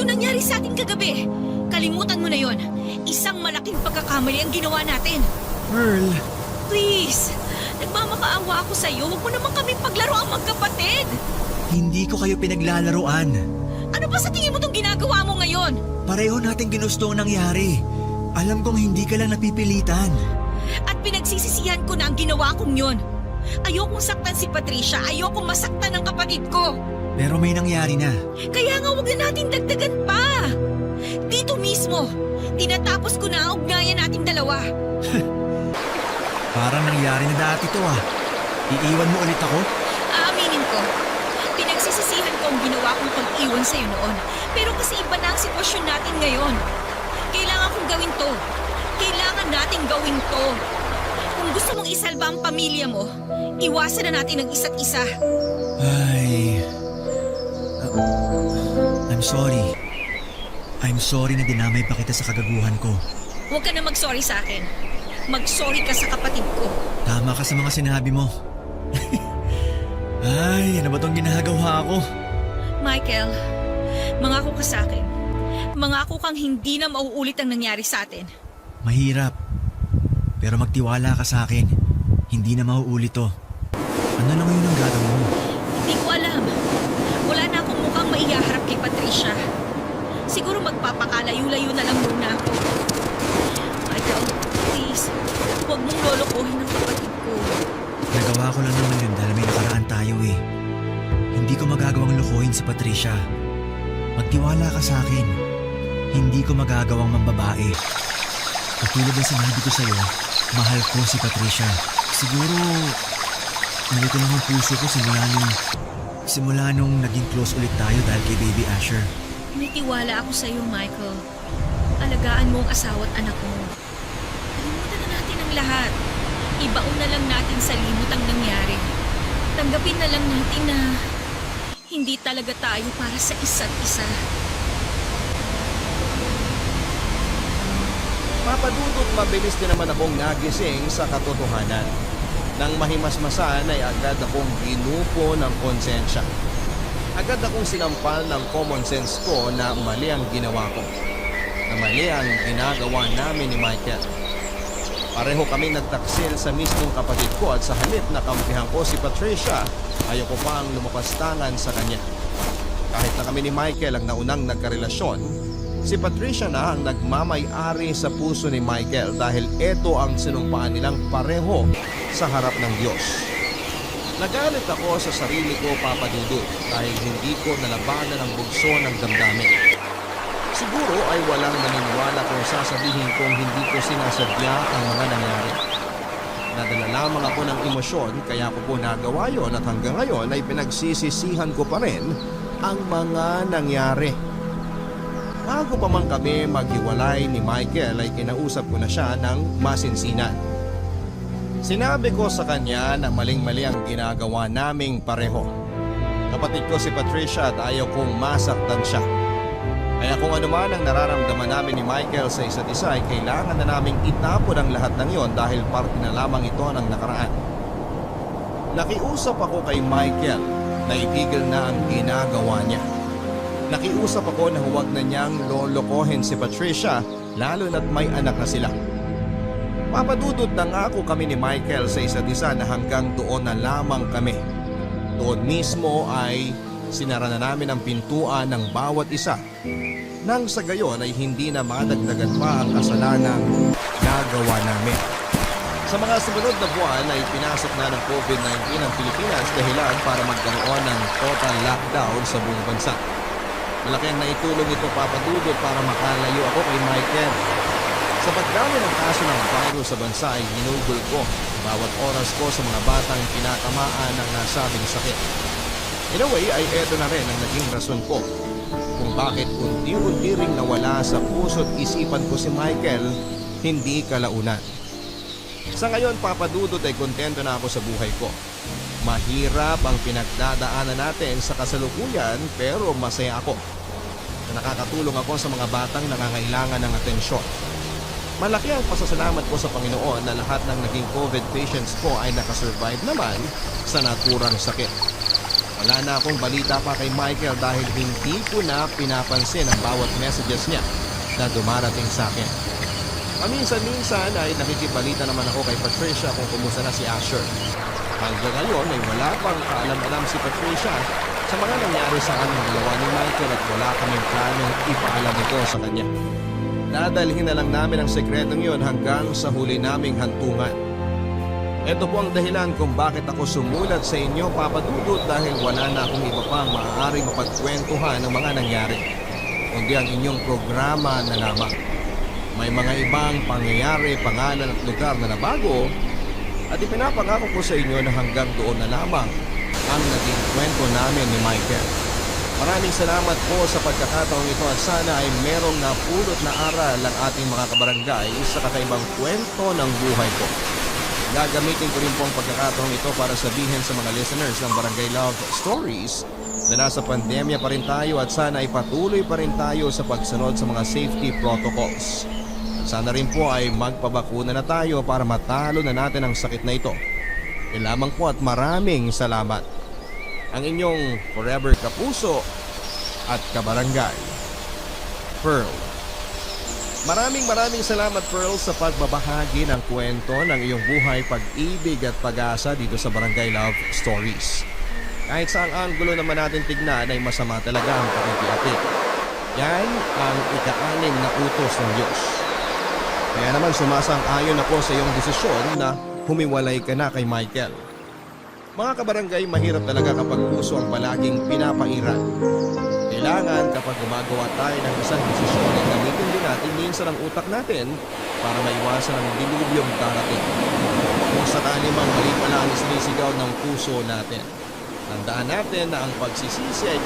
nangyari sa atin kagabi. Kalimutan mo na yon. Isang malaking pagkakamali ang ginawa natin. Pearl, Please, nagmamakaawa ako sa'yo. Huwag mo naman kami paglaro ang magkapatid. hindi ko kayo pinaglalaroan. Ano ba sa tingin mo itong ginagawa mo ngayon? Pareho natin ginusto ang nangyari. Alam kong hindi ka lang napipilitan. At pinagsisisihan ko na ang ginawa kong yon. Ayokong saktan si Patricia. Ayokong masaktan ang kapatid ko. Pero may nangyari na. Kaya nga huwag na natin dagdagan pa. Dito mismo, tinatapos ko na ang ugnayan nating dalawa. Parang nangyari na dati to ah. Iiwan mo ulit ako? Aaminin ko, pinagsisisihan ko ang ginawa kong pag-iwan sa'yo noon. Pero kasi iba na ang sitwasyon natin ngayon. Kailangan kong gawin to. Kailangan nating gawin to. Kung gusto mong isalba ang pamilya mo, iwasan na natin ang isa't isa. Ay... I'm sorry. I'm sorry na dinamay pa kita sa kagaguhan ko. Huwag ka na mag-sorry sa akin. Mag-sorry ka sa kapatid ko. Tama ka sa mga sinabi mo. Ay, ano ba tong ginagawa ko? Michael, mangako ka sa akin. Mangako kang hindi na mauulit ang nangyari sa atin. Mahirap. Pero magtiwala ka sa akin. Hindi na mauulit to. Ano na ngayon ang gagawin mo? Hindi ko alam. Wala na akong mukhang maiyaharap kay Patricia. Siguro magpapakalayo-layo na lang muna ako. Michael, please, huwag mong lolokohin ang kapatid ko. Nagawa ko lang naman yun dahil may nakaraan tayo eh. Hindi ko magagawang lokohin si Patricia. Magtiwala ka sa akin. Hindi ko magagawang mambabae. Katulad ng sinabi ko sa'yo, mahal ko si Patricia. Siguro, nalito lang ang puso ko simula nung naging close ulit tayo dahil kay Baby Asher. May tiwala ako sa'yo, Michael. Alagaan mo ang asawa at anak mo. Kalimutan na natin ang lahat. Ibaon na lang natin sa limot ang nangyari. Tanggapin na lang natin na hindi talaga tayo para sa isa't isa. Papadudot mabilis din naman akong nagising sa katotohanan. Nang mahimasmasan ay agad akong ginupo ng konsensya. Agad akong sinampal ng common sense ko na mali ang ginawa ko. Na mali ang ginagawa namin ni Michael. Pareho kami nagtaksil sa mismong kapatid ko at sa halip na kampihan ko si Patricia, ayoko pang lumapas tangan sa kanya. Kahit na kami ni Michael ang naunang nagkarelasyon, si Patricia na ang nagmamay-ari sa puso ni Michael dahil ito ang sinumpaan nilang pareho sa harap ng Diyos. Nagalit ako sa sarili ko, Papa Dudut, dahil hindi ko nalabanan ang bugso ng damdamin. Siguro ay walang naniniwala kung sasabihin kong hindi ko sinasadya ang mga nangyari. Nadala lamang ako ng emosyon kaya ko po nagawa yon at hanggang ngayon ay pinagsisisihan ko pa rin ang mga nangyari. Bago pa man kami maghiwalay ni Michael ay kinausap ko na siya ng masinsinan. Sinabi ko sa kanya na maling-mali ang ginagawa naming pareho. Kapatid ko si Patricia at ayaw kong masaktan siya. Kaya kung ano man ang nararamdaman namin ni Michael sa isa't isa ay kailangan na naming itapon ang lahat ng yon dahil parte na lamang ito ng nakaraan. Nakiusap ako kay Michael na itigil na ang ginagawa niya. Nakiusap ako na huwag na niyang lolokohin si Patricia lalo na't may anak na sila. Papadudot na nga ako kami ni Michael sa isa't isa na hanggang doon na lamang kami. Doon mismo ay sinara na namin ang pintuan ng bawat isa nang sa gayon ay hindi na madagdagan pa ang kasalanang nagawa namin. Sa mga sumunod na buwan ay pinasok na ng COVID-19 ang Pilipinas dahilan para magkaroon ng total lockdown sa buong bansa. Malaki ang naitulong ito, Papa Dudut, para makalayo ako kay Michael. Sa pagdami ng kaso ng virus sa bansa ay ginugol ko bawat oras ko sa mga batang kinatamaan ng nasabing sakit. In a way ay eto na rin ang naging rason ko kung bakit unti-unti ring nawala sa puso't isipan ko si Michael, hindi kalaunan. Sa ngayon, Papa Dudut, ay kontento na ako sa buhay ko. Mahirap ang pinagdadaanan natin sa kasalukuyan pero masaya ako na nakakatulong ako sa mga batang nangangailangan ng atensyon. Malaki ang pasasalamat ko sa Panginoon na lahat ng naging COVID patients ko ay nakasurvive naman sa naturang sakit. Wala na akong balita pa kay Michael dahil hindi ko na pinapansin ang bawat messages niya na dumarating sa akin. Paminsan-minsan ay nakikibalita naman ako kay Patricia kung kumusta na si Asher. Hanggang ngayon ay wala pang kaalam-alam si Patricia sa mga nangyari sa aming dalawa ni Michael at wala kaming planong ipaalam ito sa kanya. Dadalhin na lang namin ang sekretong yon hanggang sa huli naming hantungan. Ito po ang dahilan kung bakit ako sumulat sa inyo, Papa Dudut, dahil wala na akong iba pang maaaring mapagkwentuhan ng mga nangyari, kundi ang inyong programa na lamang. May mga ibang pangyayari, pangalan at lugar na nabago at ipinapangako ko sa inyo na hanggang doon na lamang ang naging kwento namin ni Michael. Maraming salamat po sa pagkakataong ito at sana ay merong napulot na aral ang ating mga kabarangay sa kakaibang kwento ng buhay ko. Gagamitin ko rin po ang pagkakataong ito para sabihin sa mga listeners ng Barangay Love Stories na nasa pandemya pa rin tayo at sana ay patuloy pa rin tayo sa pagsunod sa mga safety protocols. At sana rin po ay magpabakuna na tayo para matalo na natin ang sakit na ito. Yan lamang po at maraming salamat. Ang inyong forever kapuso at kabarangay, Pearl. Maraming salamat, Pearl, sa pagbabahagi ng kwento ng iyong buhay, pag-ibig at pag-asa dito sa Barangay Love Stories. Kahit sa ang anggulo naman natin tignan ay masama talaga ang pakikiapit. Yan ang ika-anim na utos ng Diyos. Kaya naman sumasang-ayon ako sa iyong desisyon na humiwalay ka na kay Michael. Mga kabarangay, mahirap talaga kapag puso ang palaging pinapairan. Kailangan kapag gumagawa tayo ng isang desisyon ay gamitin din natin minsan ang utak natin para maiwasan ang dilubyong darating. Kung sakali mang mali pala ang sinisigaw ng puso natin, tandaan natin na ang pagsisisi ay